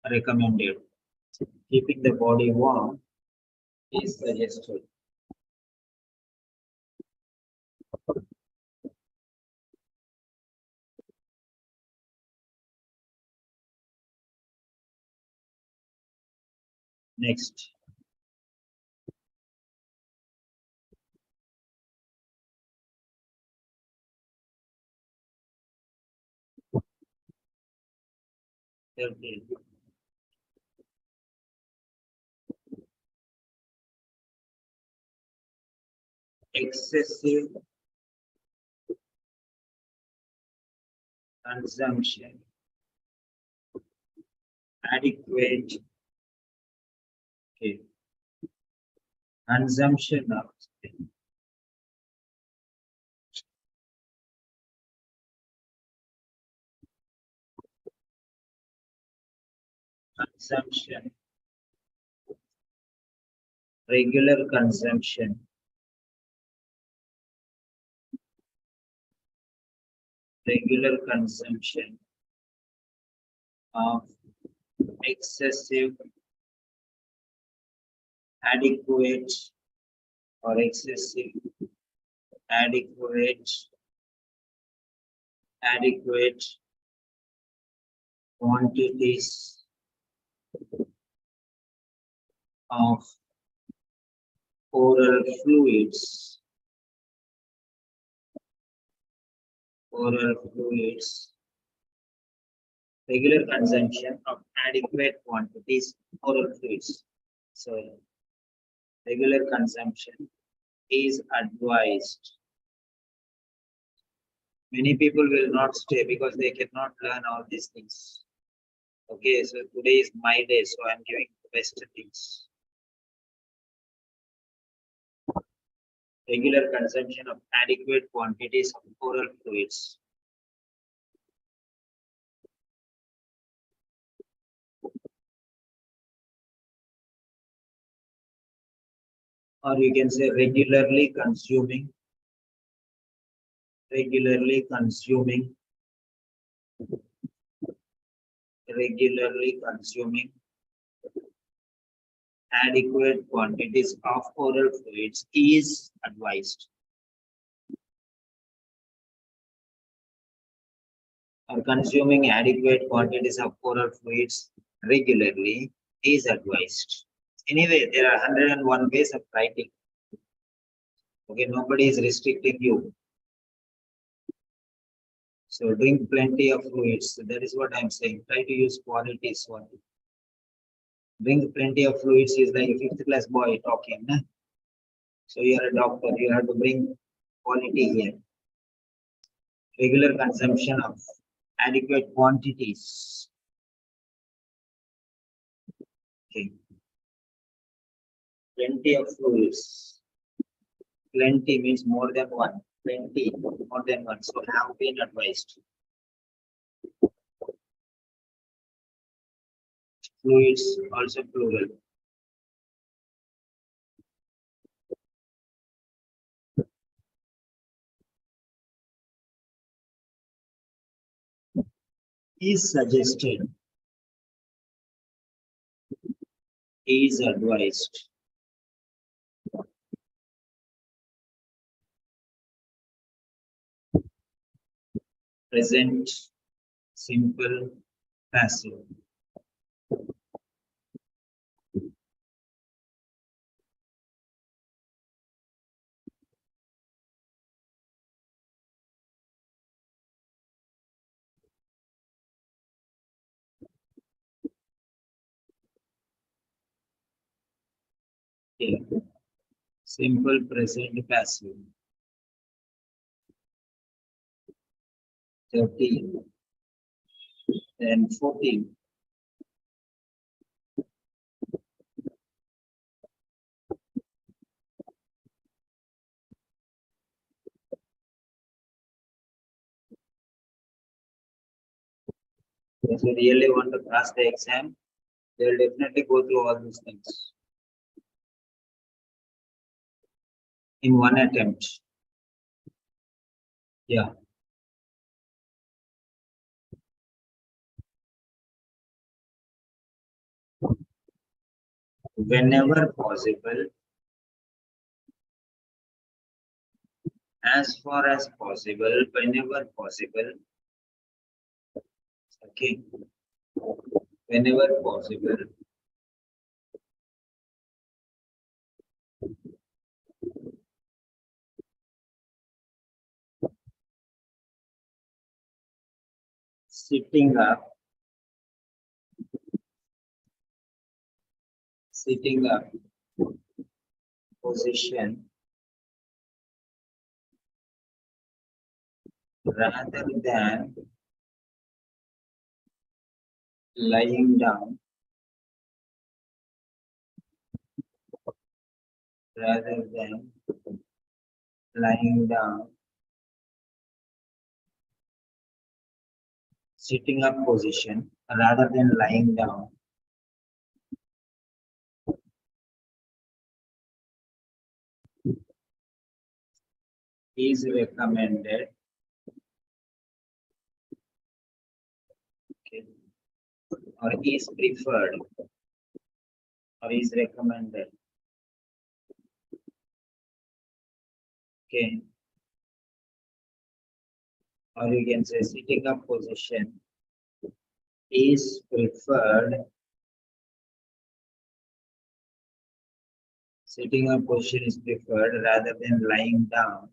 recommended. Keeping the body warm is suggested. Next. Okay. Excessive consumption, adequate, okay, consumption of consumption regular consumption of excessive, adequate, or excessive, adequate quantities of oral fluids, regular consumption of adequate quantities oral fluids. So regular consumption is advised. Many people will not stay because they cannot learn all these things. Okay, so today is my day, so I'm giving the best things. Regular consumption of adequate quantities of oral fluids. Or you can say regularly consuming adequate quantities of oral fluids is advised. Or consuming adequate quantities of oral fluids regularly is advised. Anyway, there are 101 ways of writing. Okay, nobody is restricting you. So drink plenty of fluids. So that is what I'm saying. Try to use quality swallow. Drink plenty of fluids is like a fifth class boy talking. Nah? So you are a doctor, you have to bring quality here. Regular consumption of adequate quantities. Okay. Plenty of fluids. Plenty means more than one. Plenty, more than one. So have been advised. Fluids also plural. Is suggested. Is advised. Present, simple, passive. Okay. Simple, present, passive. 13. Then 14. If you really want to pass the exam, they will definitely go through all these things in one attempt. Yeah. Whenever possible, as far as possible, whenever possible. Okay. Whenever possible. Sitting up. Position rather than lying down, sitting up position rather than lying down is recommended, okay, or is preferred, or is recommended, okay, or you can say sitting up position is preferred, sitting up position is preferred rather than lying down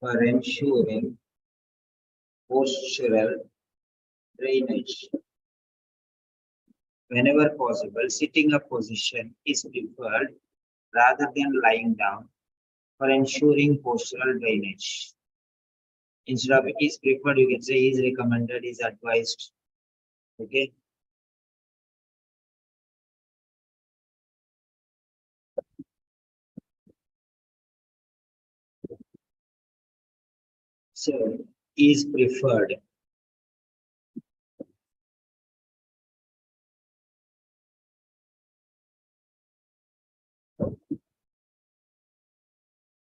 for ensuring postural drainage. Whenever possible, sitting up position is preferred rather than lying down for ensuring postural drainage. Instead of is preferred, you can say is recommended, is advised. Okay. So is preferred.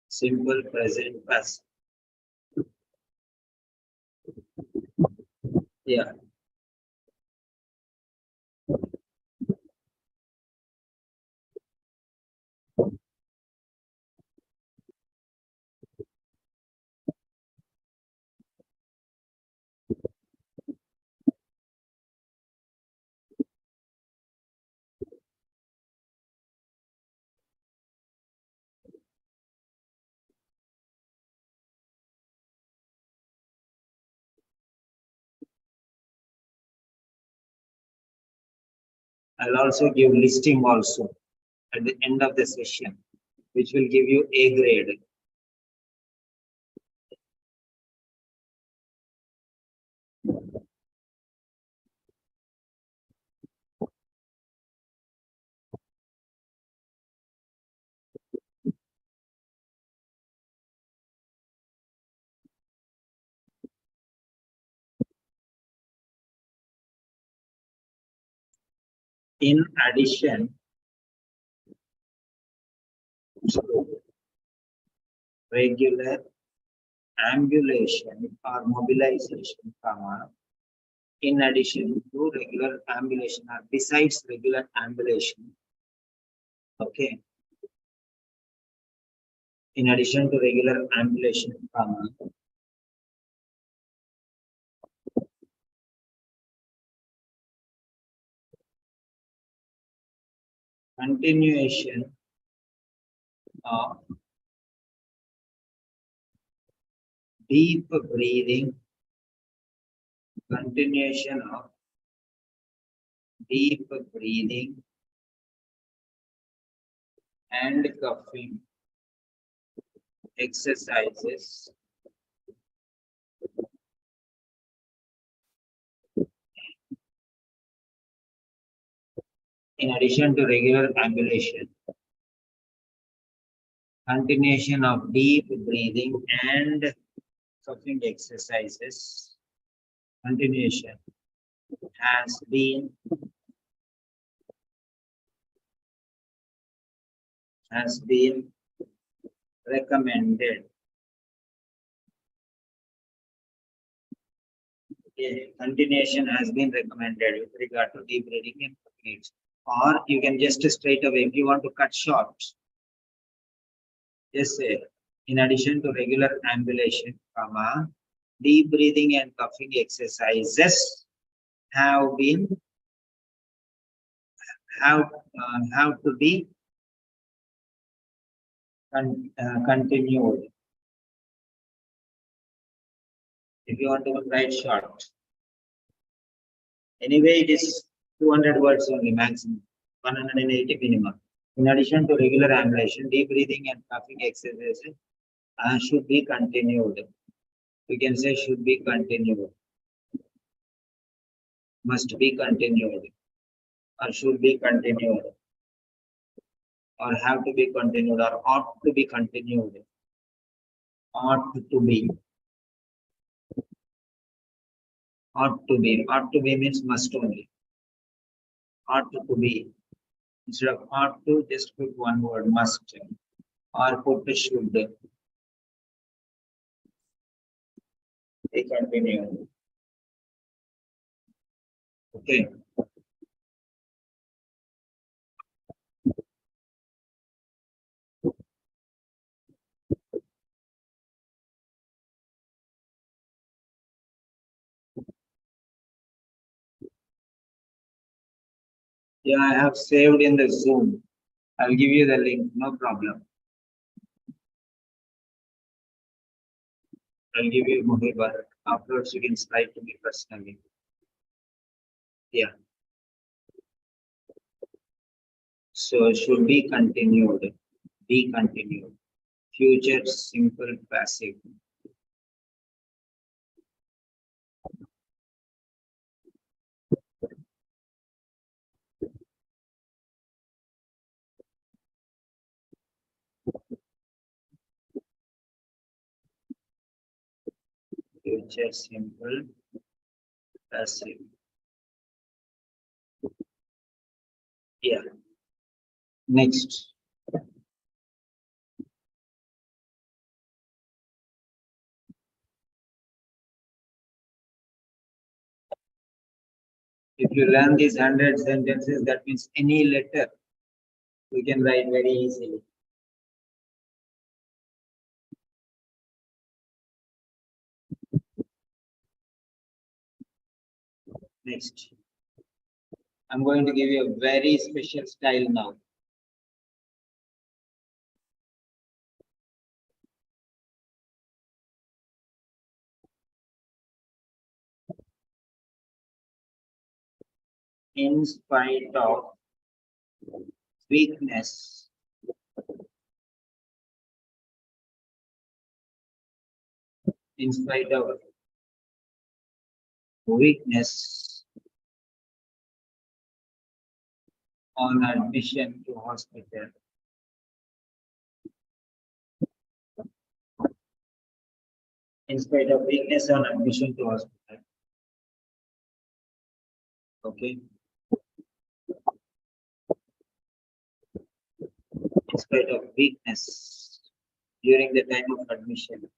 Simple present past. Yeah. I'll also give listing also at the end of the session, which will give you A grade. In addition to regular ambulation or mobilization, comma, in addition to regular ambulation or besides regular ambulation, okay, in addition to regular ambulation, comma, continuation of deep breathing, continuation of deep breathing and coughing exercises in addition to regular ambulation, continuation of deep breathing and coughing exercises, continuation has been recommended. Okay. Continuation has been recommended with regard to deep breathing and coughing. Or you can just straight away, if you want to cut short, just say, in addition to regular ambulation, comma, deep breathing and coughing exercises have been have to be continued. If you want to write short, anyway, it is 200 words only maximum, 180 minimum. In addition to regular ambulation, deep breathing and coughing exercises should be continued. We can say should be continued, must be continued, or should be continued, or have to be continued, or ought to be continued, ought to be. Ought to be means must only. Ought to be. Instead of ought to, just put one word, must, or put should. They continue. Okay. Yeah, I have saved in the Zoom. I'll give you the link, no problem. I'll give you Muhiba. Afterwards, you can slide to me personally. Yeah. So should be continued. Be continued. Future simple passive. Future simple passive. Yeah. Next. If you learn these 100 sentences, that means any letter you can write very easily. Next. I'm going to give you a very special style now. In spite of weakness, in spite of weakness on admission to hospital, in spite of weakness on admission to hospital. Okay. In spite of weakness during the time of admission.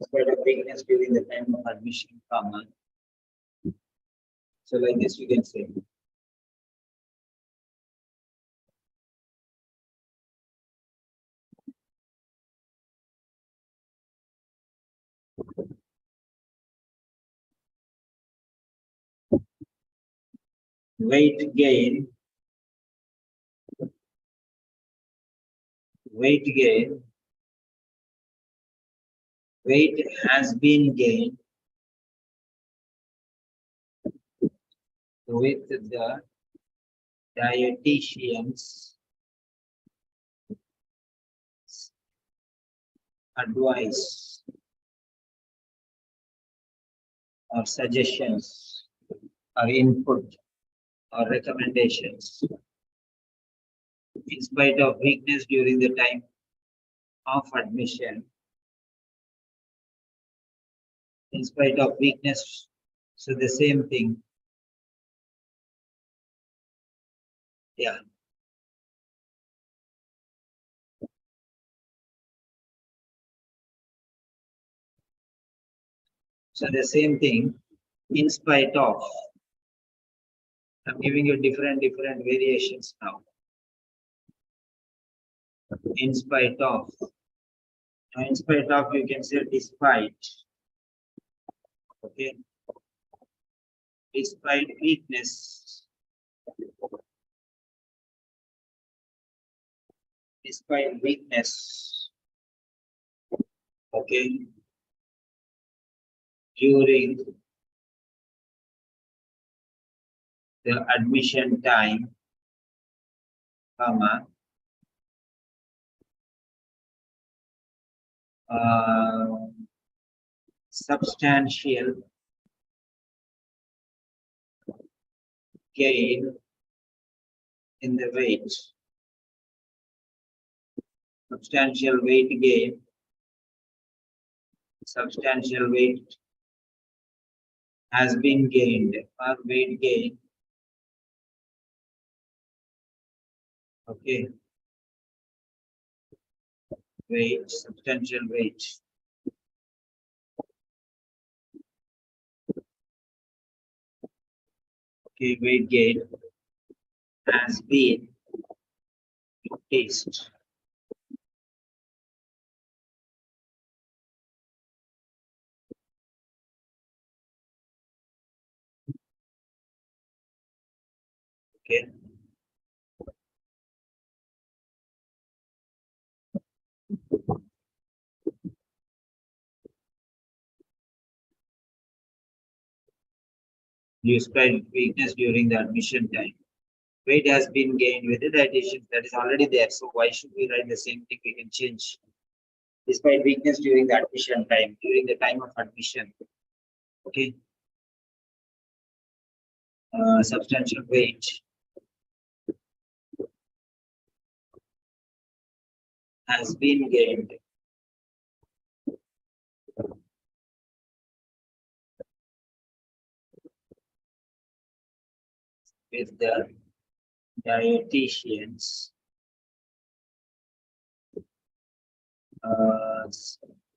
In spite of weakness during the time of admission, comma. So like this you can say. Weight gain, weight gain, weight has been gained with the dietitian's advice or suggestions or input or recommendations. In spite of weakness during the time of admission, in spite of weakness, so the same thing. Yeah. So the same thing, in spite of. I'm giving you different variations now. In spite of. Now, in spite of, you can say despite. Okay. Despite weakness. Despite weakness. Okay. During the admission time, comma, substantial gain in the weight substantial weight gain, substantial weight has been gained, or weight gain. Okay, weight, substantial weight. Okay, weight gain has been noticed. Okay. Despite weakness during the admission time. Weight has been gained with the dietitian that is already there. So why should we write the same thing? We can change. Despite weakness during the admission time, during the time of admission. Okay. Substantial weight has been gained with the dietitians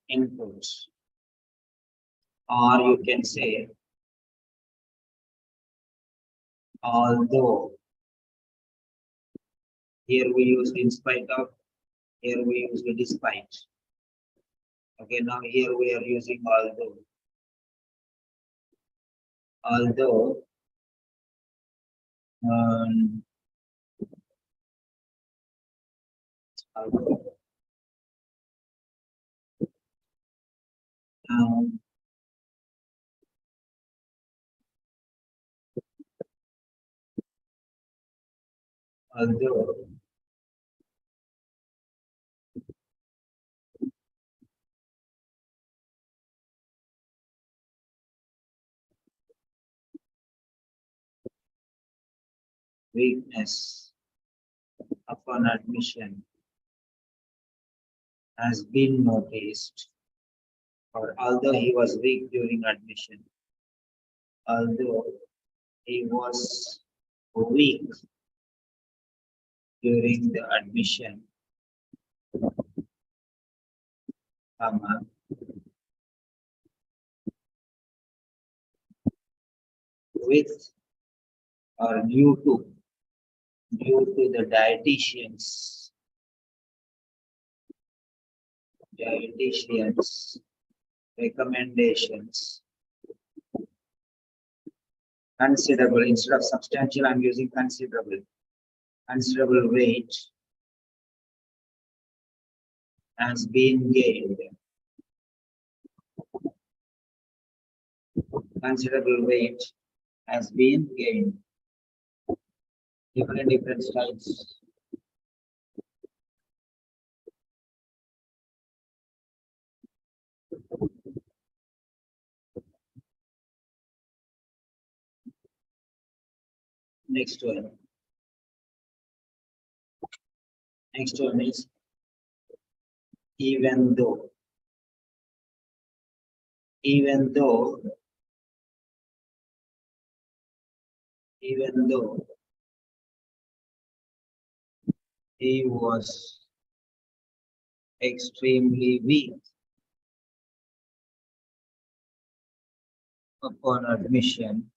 input, or you can say although. Here we use in spite of, here we use despite. Okay, now here we are using although. Although um, although um, although weakness upon admission has been noticed, or although he was weak during admission, although he was weak during the admission, comma, with or due to the dietitians recommendations, considerable, instead of substantial I'm using considerable weight has been gained. Considerable weight has been gained. Different styles. Next one. Next one is even though. Even though he was extremely weak upon admission,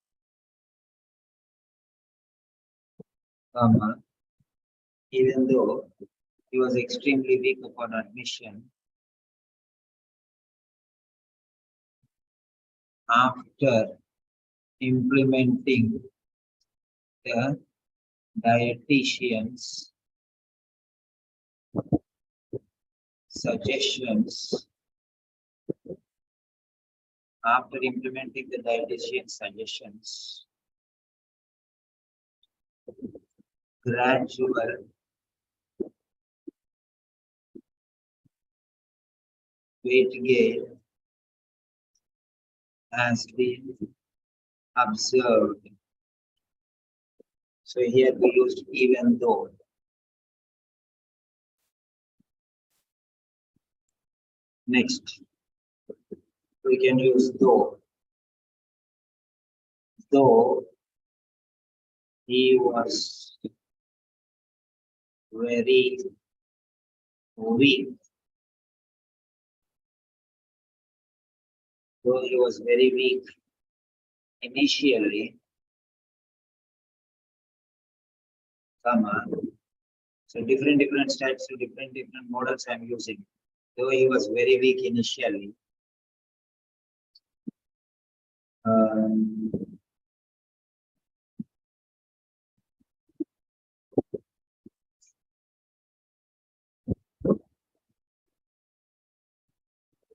comma, even though he was extremely weak upon admission, after implementing the dietitian's suggestions, after implementing the dietitian's suggestions, gradual weight gain has been observed. So here we used even though. Next, we can use though. Though he was very weak. Though he was very weak initially, comma. So different types of different models I'm using. Though he was very weak initially, um,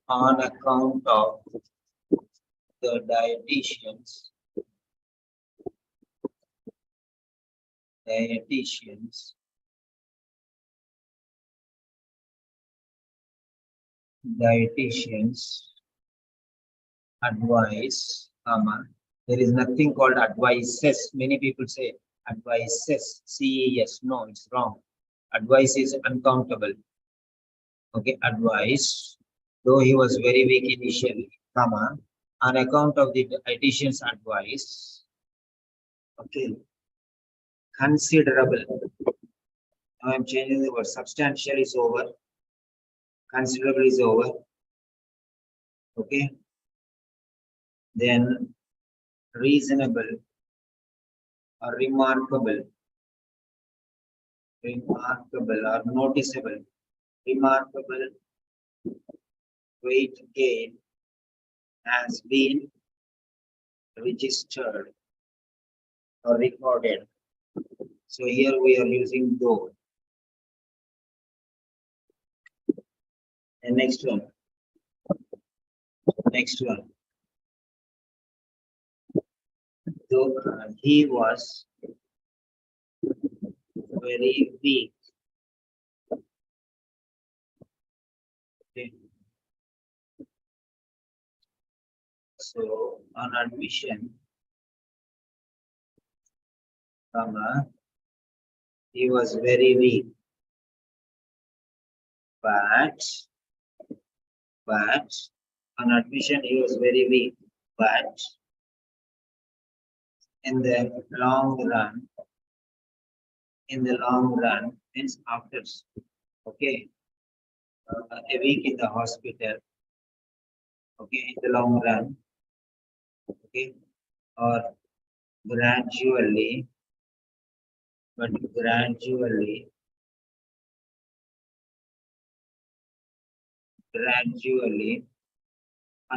on account of the dietitians advice, comma. There is nothing called advices. Many people say advices, CES. No, it's wrong. Advice is uncountable. Okay, advice. Though he was very weak initially, comma, on account of the dietitian's advice. Okay, considerable. Now I'm changing the word. Substantial is over. Considerable is over. Okay. Then reasonable or remarkable or noticeable. Remarkable weight gain has been registered or recorded. So here we are using though. And next one. Though he was very weak. Okay. So on admission, he was very weak, but on admission he was very weak, but in the long run means after, okay, a week in the hospital, okay, in the long run, okay, or gradually on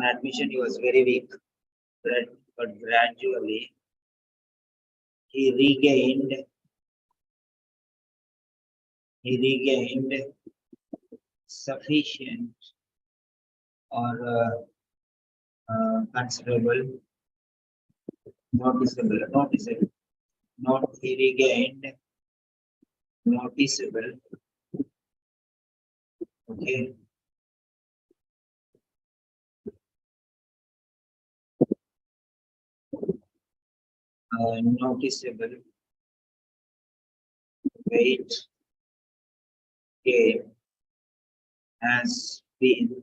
admission he was very weak, but gradually he regained sufficient or considerable, noticeable, he regained noticeable, okay, noticeable weight gain has been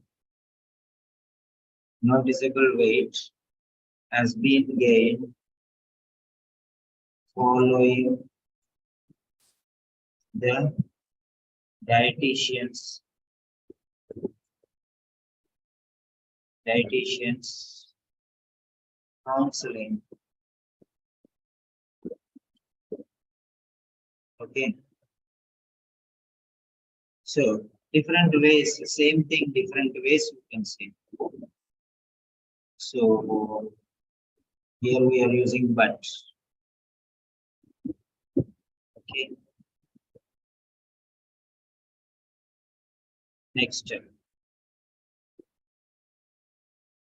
gained following the dietitian's counseling. Okay. So different ways, same thing, different ways you can say. So here we are using but. Okay. Next,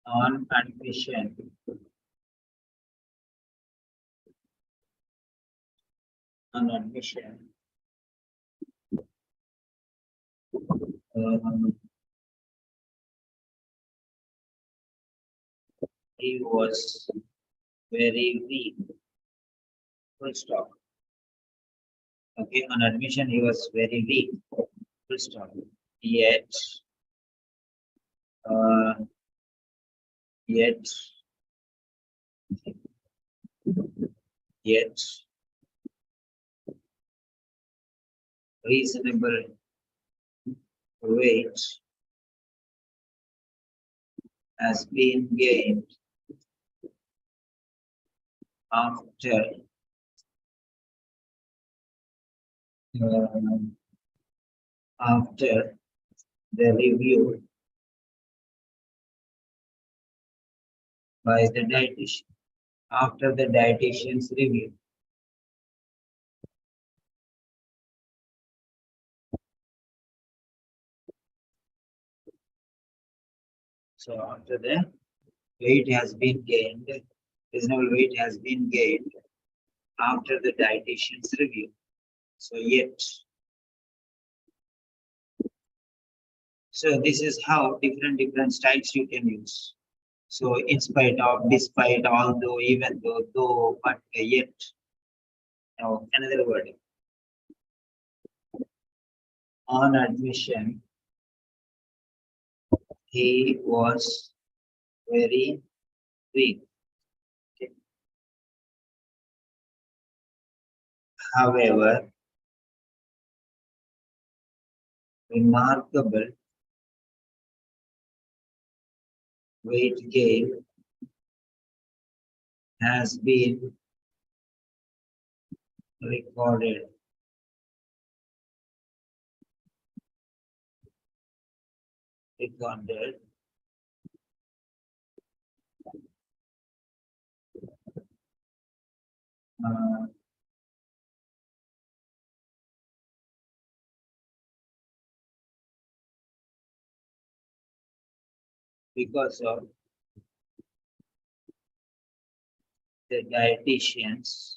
on admission, he was very weak. Full stop. Okay, on admission he was very weak. Full stop. Yet uh, yet yet reasonable weight has been gained after uh, after the review by the dietitian. After the dietitian's review. So after the weight has been gained, reasonable weight has been gained after the dietitian's review. So yet. So this is how different styles you can use. So in spite of, despite, although, even though, but, yet. Now another word. On admission, he was very weak. Okay. However, remarkable weight gain has been recorded. Recorded uh, because of the dietitians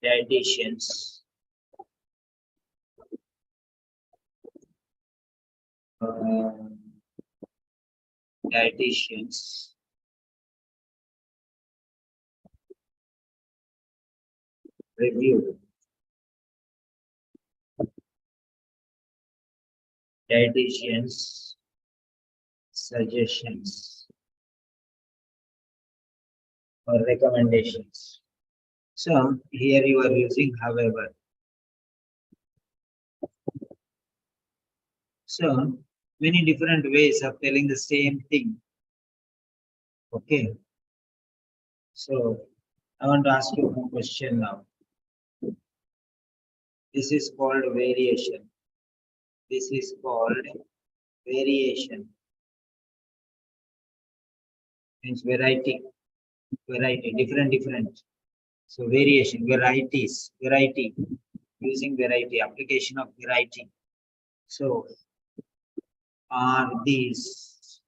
dietitians uh, dietitians review dietitians suggestions or recommendations. So here you are using however. So many different ways of telling the same thing. Okay. So I want to ask you one question now. This is called variation. This is called variation. Means variety, different. So variation, variety, using variety, application of variety. So are these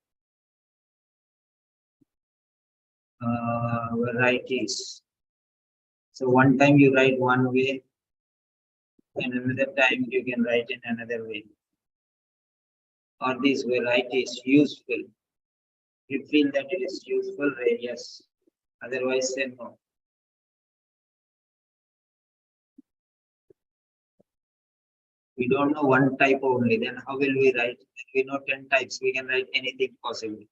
varieties? So one time you write one way, and another time you can write in another way. Are these varieties useful? You feel that it is useful, yes. Otherwise, say no. We don't know one type only, then how will we write? When we know 10 types, we can write anything possible.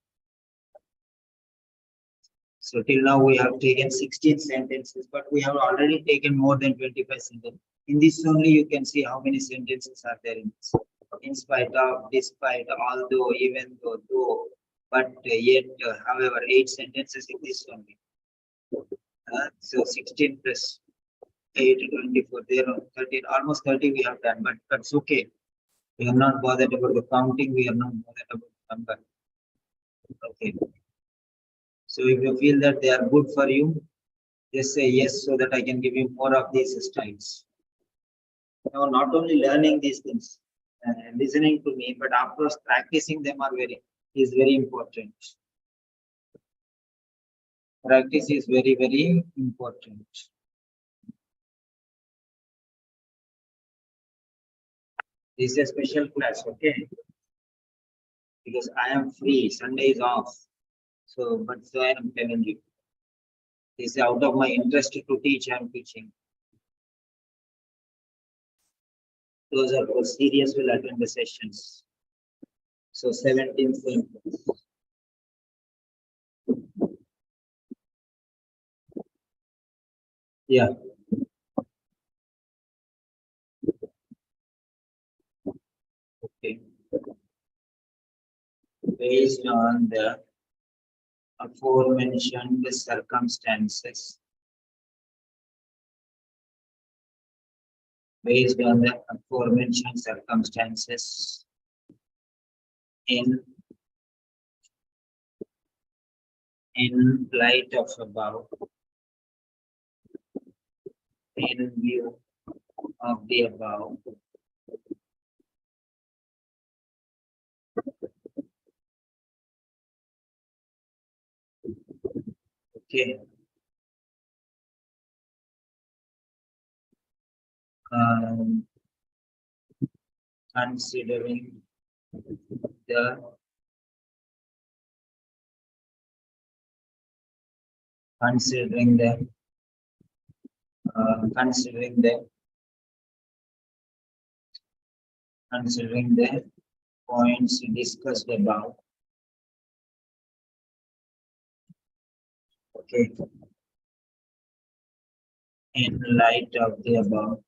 So till now we have taken 16 sentences, but we have already taken more than 25 sentences. In this only you can see how many sentences are there in this. In spite of, despite, although, even though, but, yet, however, 8 sentences in this only. So 16 plus 8, 24, there are 13, almost 30 we have done, but that's okay. We are not bothered about the counting, we are not bothered about the number. Okay. So if you feel that they are good for you, just say yes so that I can give you more of these styles. Now, not only learning these things, listening to me, but after practicing them is very important. Practice is very important. This is a special class, okay? Because I am free, Sunday is off. So, but so I am telling you. This is out of my interest to teach, I am teaching. Those are for serious will attend the sessions. So 17th. Yeah. Okay. Based on the aforementioned circumstances, based on the aforementioned circumstances, in light of above, in view of the above, okay, um, considering the considering the considering the considering the points discussed above, okay, in light of the above,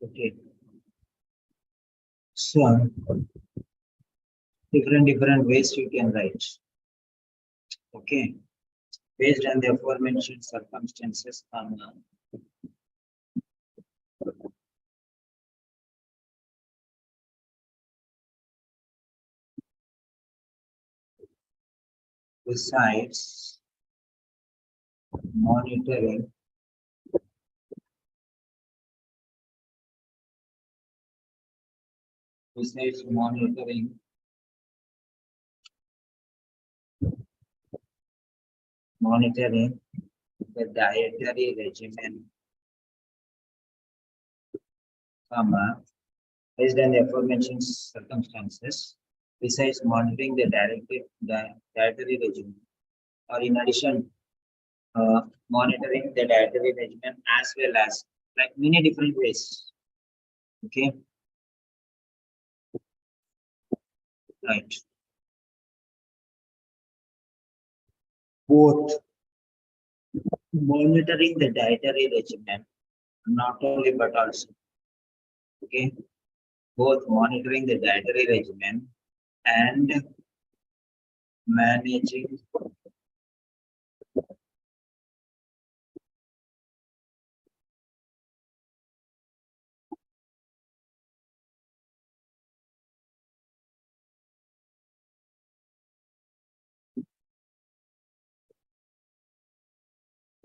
okay. So different ways you can write, okay, based on the aforementioned circumstances, besides monitoring besides monitoring the dietary regimen, comma, based on the aforementioned circumstances, besides monitoring the dietary regimen, or in addition, monitoring the dietary regimen as well as like many different ways. Okay, right. Both monitoring the dietary regimen, not only but also, okay, both monitoring the dietary regimen and managing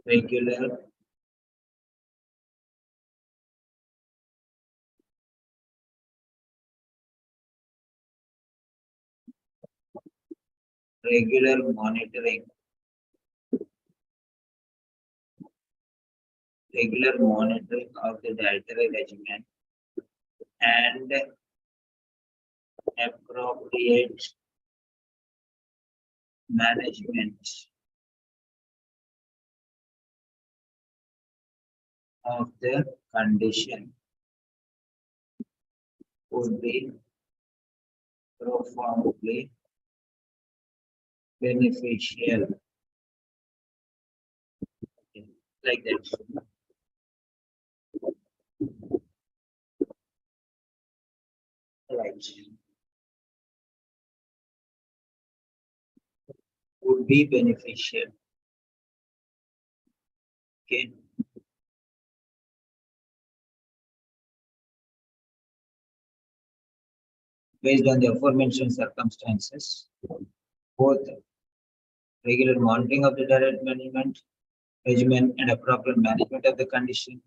regular regular monitoring of the dietary regimen and appropriate management of the condition would be profoundly beneficial. Okay, like that. Right. Would be beneficial. Okay. Based on the aforementioned circumstances, both regular monitoring of the direct management regimen and appropriate management of the condition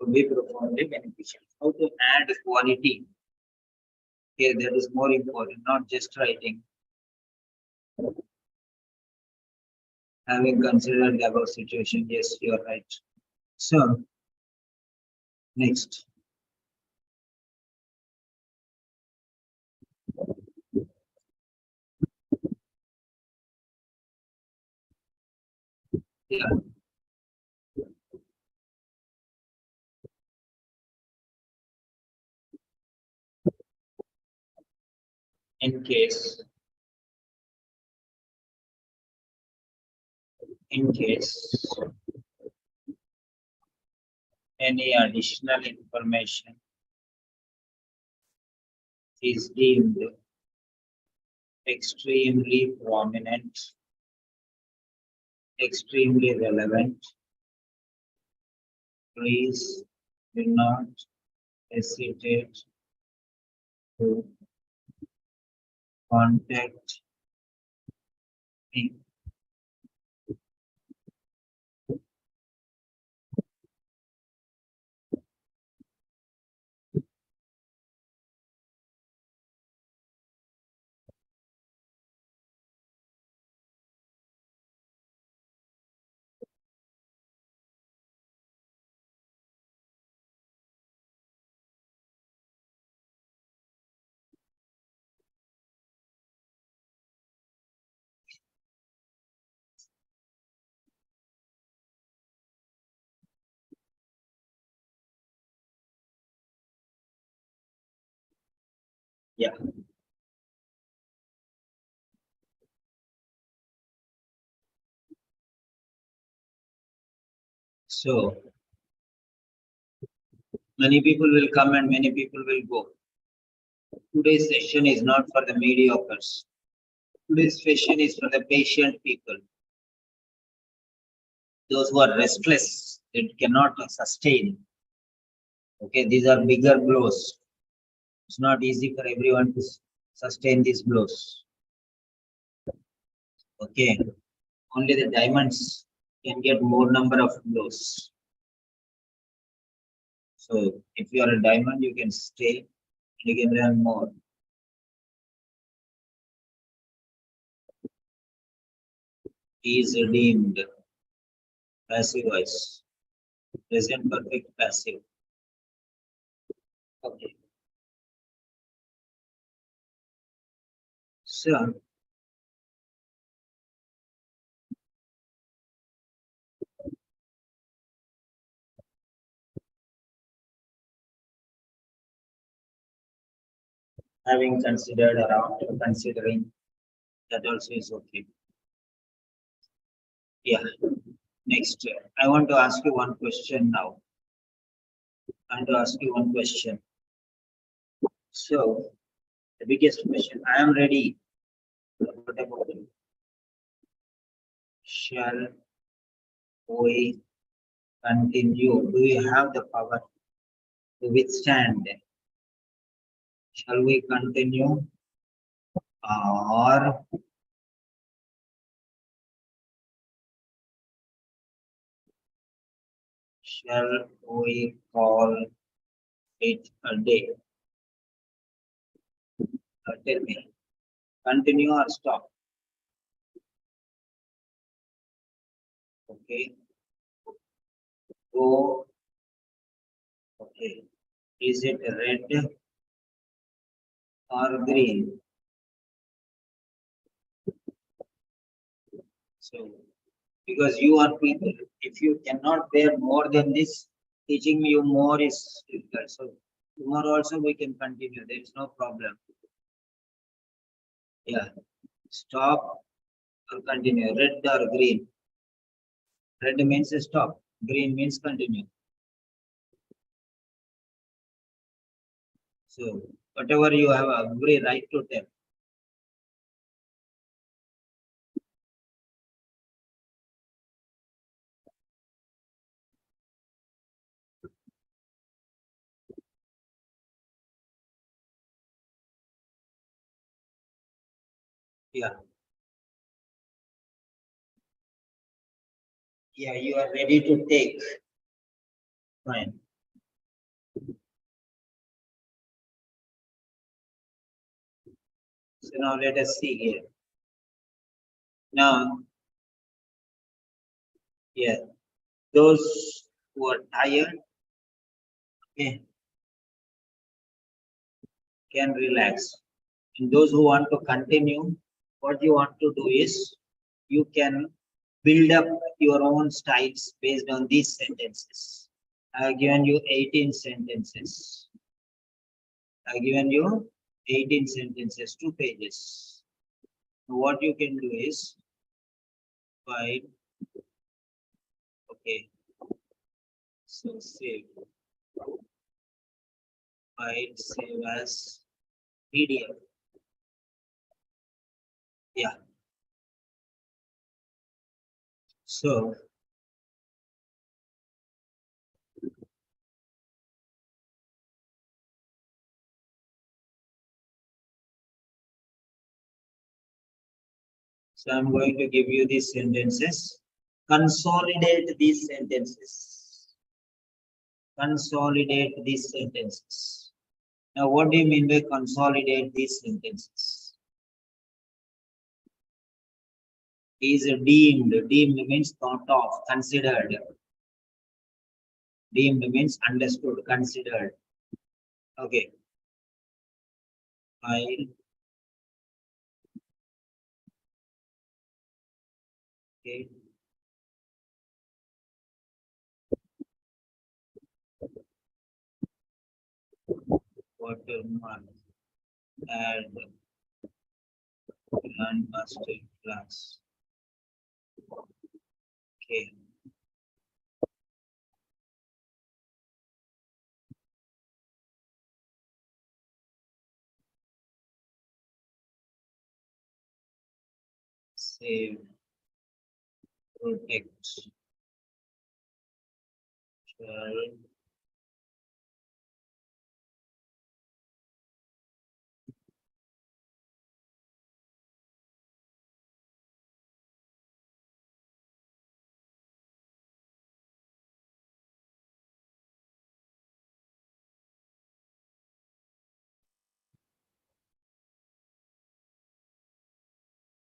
would be profoundly beneficial. How to add quality? Okay, that is more important, not just writing. Having considered the above situation, yes, you are right. So, next. Yeah. In case, any additional information is deemed extremely prominent, extremely relevant, please do not hesitate to contact me. Yeah. So many people will come and many people will go. Today's session is not for the mediocres. Today's session is for the patient people. Those who are restless, that cannot sustain. Okay, these are bigger blows. It's not easy for everyone to sustain these blows. Okay, only the diamonds can get more number of blows. So if you are a diamond, you can stay, you can learn more. He is deemed passive voice, present perfect passive. Okay. So having considered or after considering, that also is okay. Yeah. Next, I want to ask you one question now. I want to ask you one question. So, the biggest question, I am ready. What about you? Shall we continue? Do we have the power to withstand? Shall we continue or shall we call it a day? Tell me, continue or stop? Okay, go. Okay, is it red or green? So, because you are people, if you cannot bear more than this, teaching you more is difficult. So, tomorrow also we can continue. There is no problem. Yeah, stop or continue. Red or green? Red means stop. Green means continue. So, whatever you have every right to tell. Yeah. Yeah, you are ready to take. Fine. So now let us see here. Now, yeah, those who are tired, okay, can relax. And those who want to continue, what you want to do is you can build up your own styles based on these sentences. I have given you 18 sentences. I have given you 18 sentences, 2 pages. What you can do is find, okay, so save, file, save as PDF. Yeah. So I'm going to give you these sentences. Consolidate these sentences. Consolidate these sentences. Now, what do you mean by consolidate these sentences? Is deemed. Deemed means thought of, considered. Deemed means understood, considered. Okay. File. Okay. Watermark. Add. Learn master class. Okay. Save. Protect. Share.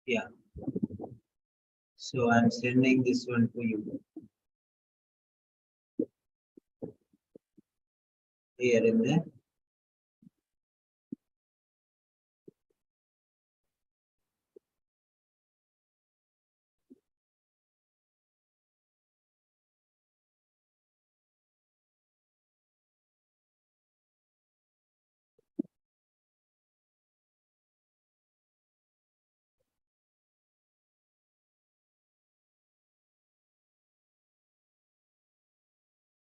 Yeah. So I'm sending this one to you here in the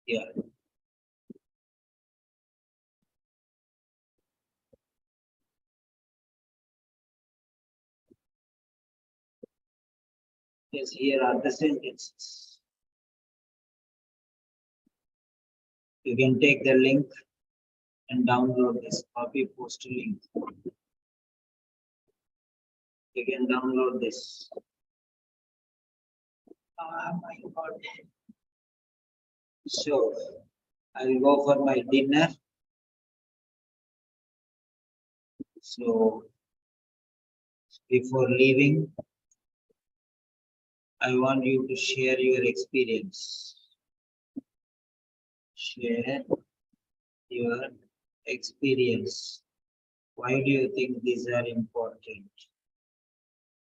yeah. Yes, here are the sentences. You can take the link and download this copy post link. You can download this. Oh my God. So I will go for my dinner. So before leaving, I want you to share your experience. Share your experience. Why do you think these are important?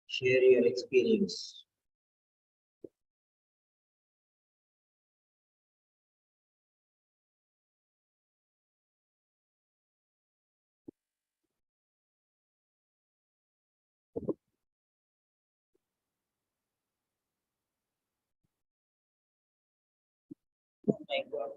Share your experience. Oh my God.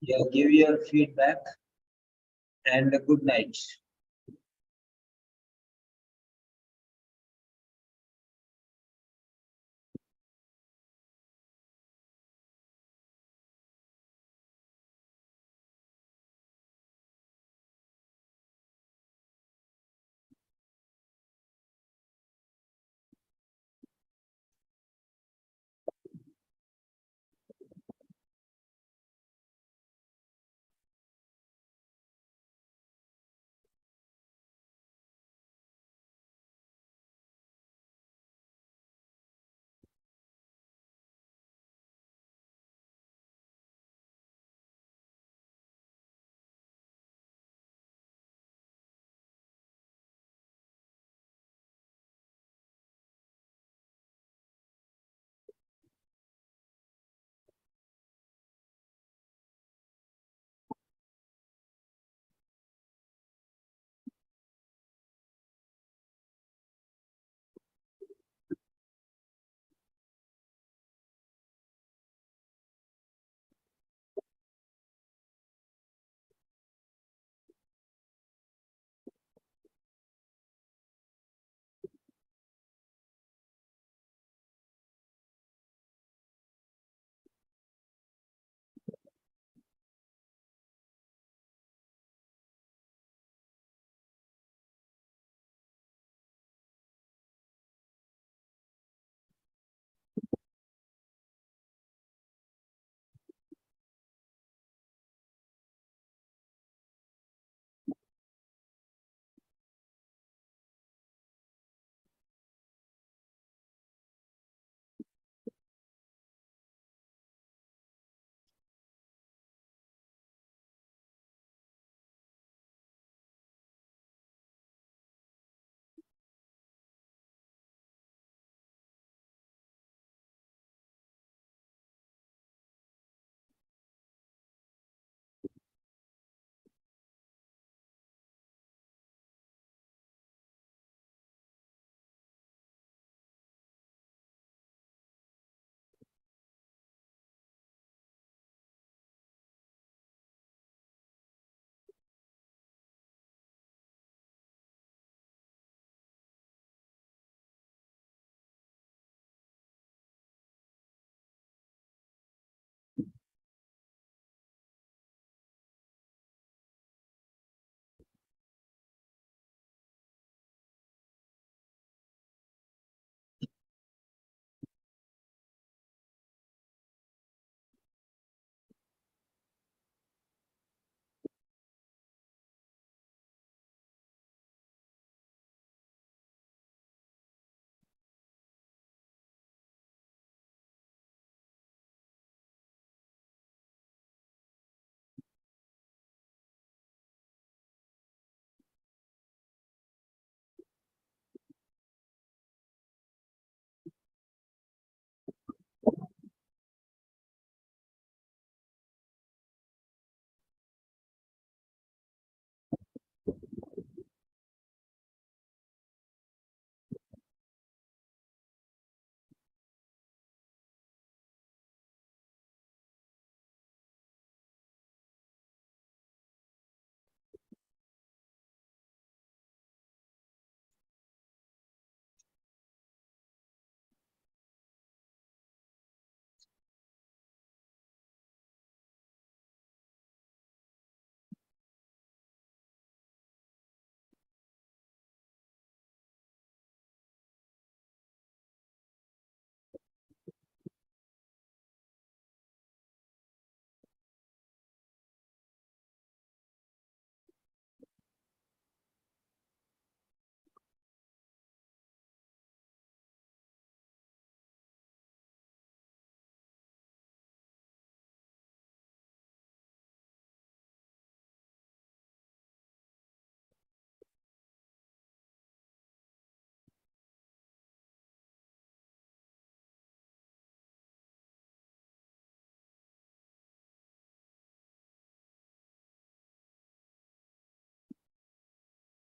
Yeah, give your feedback and good night.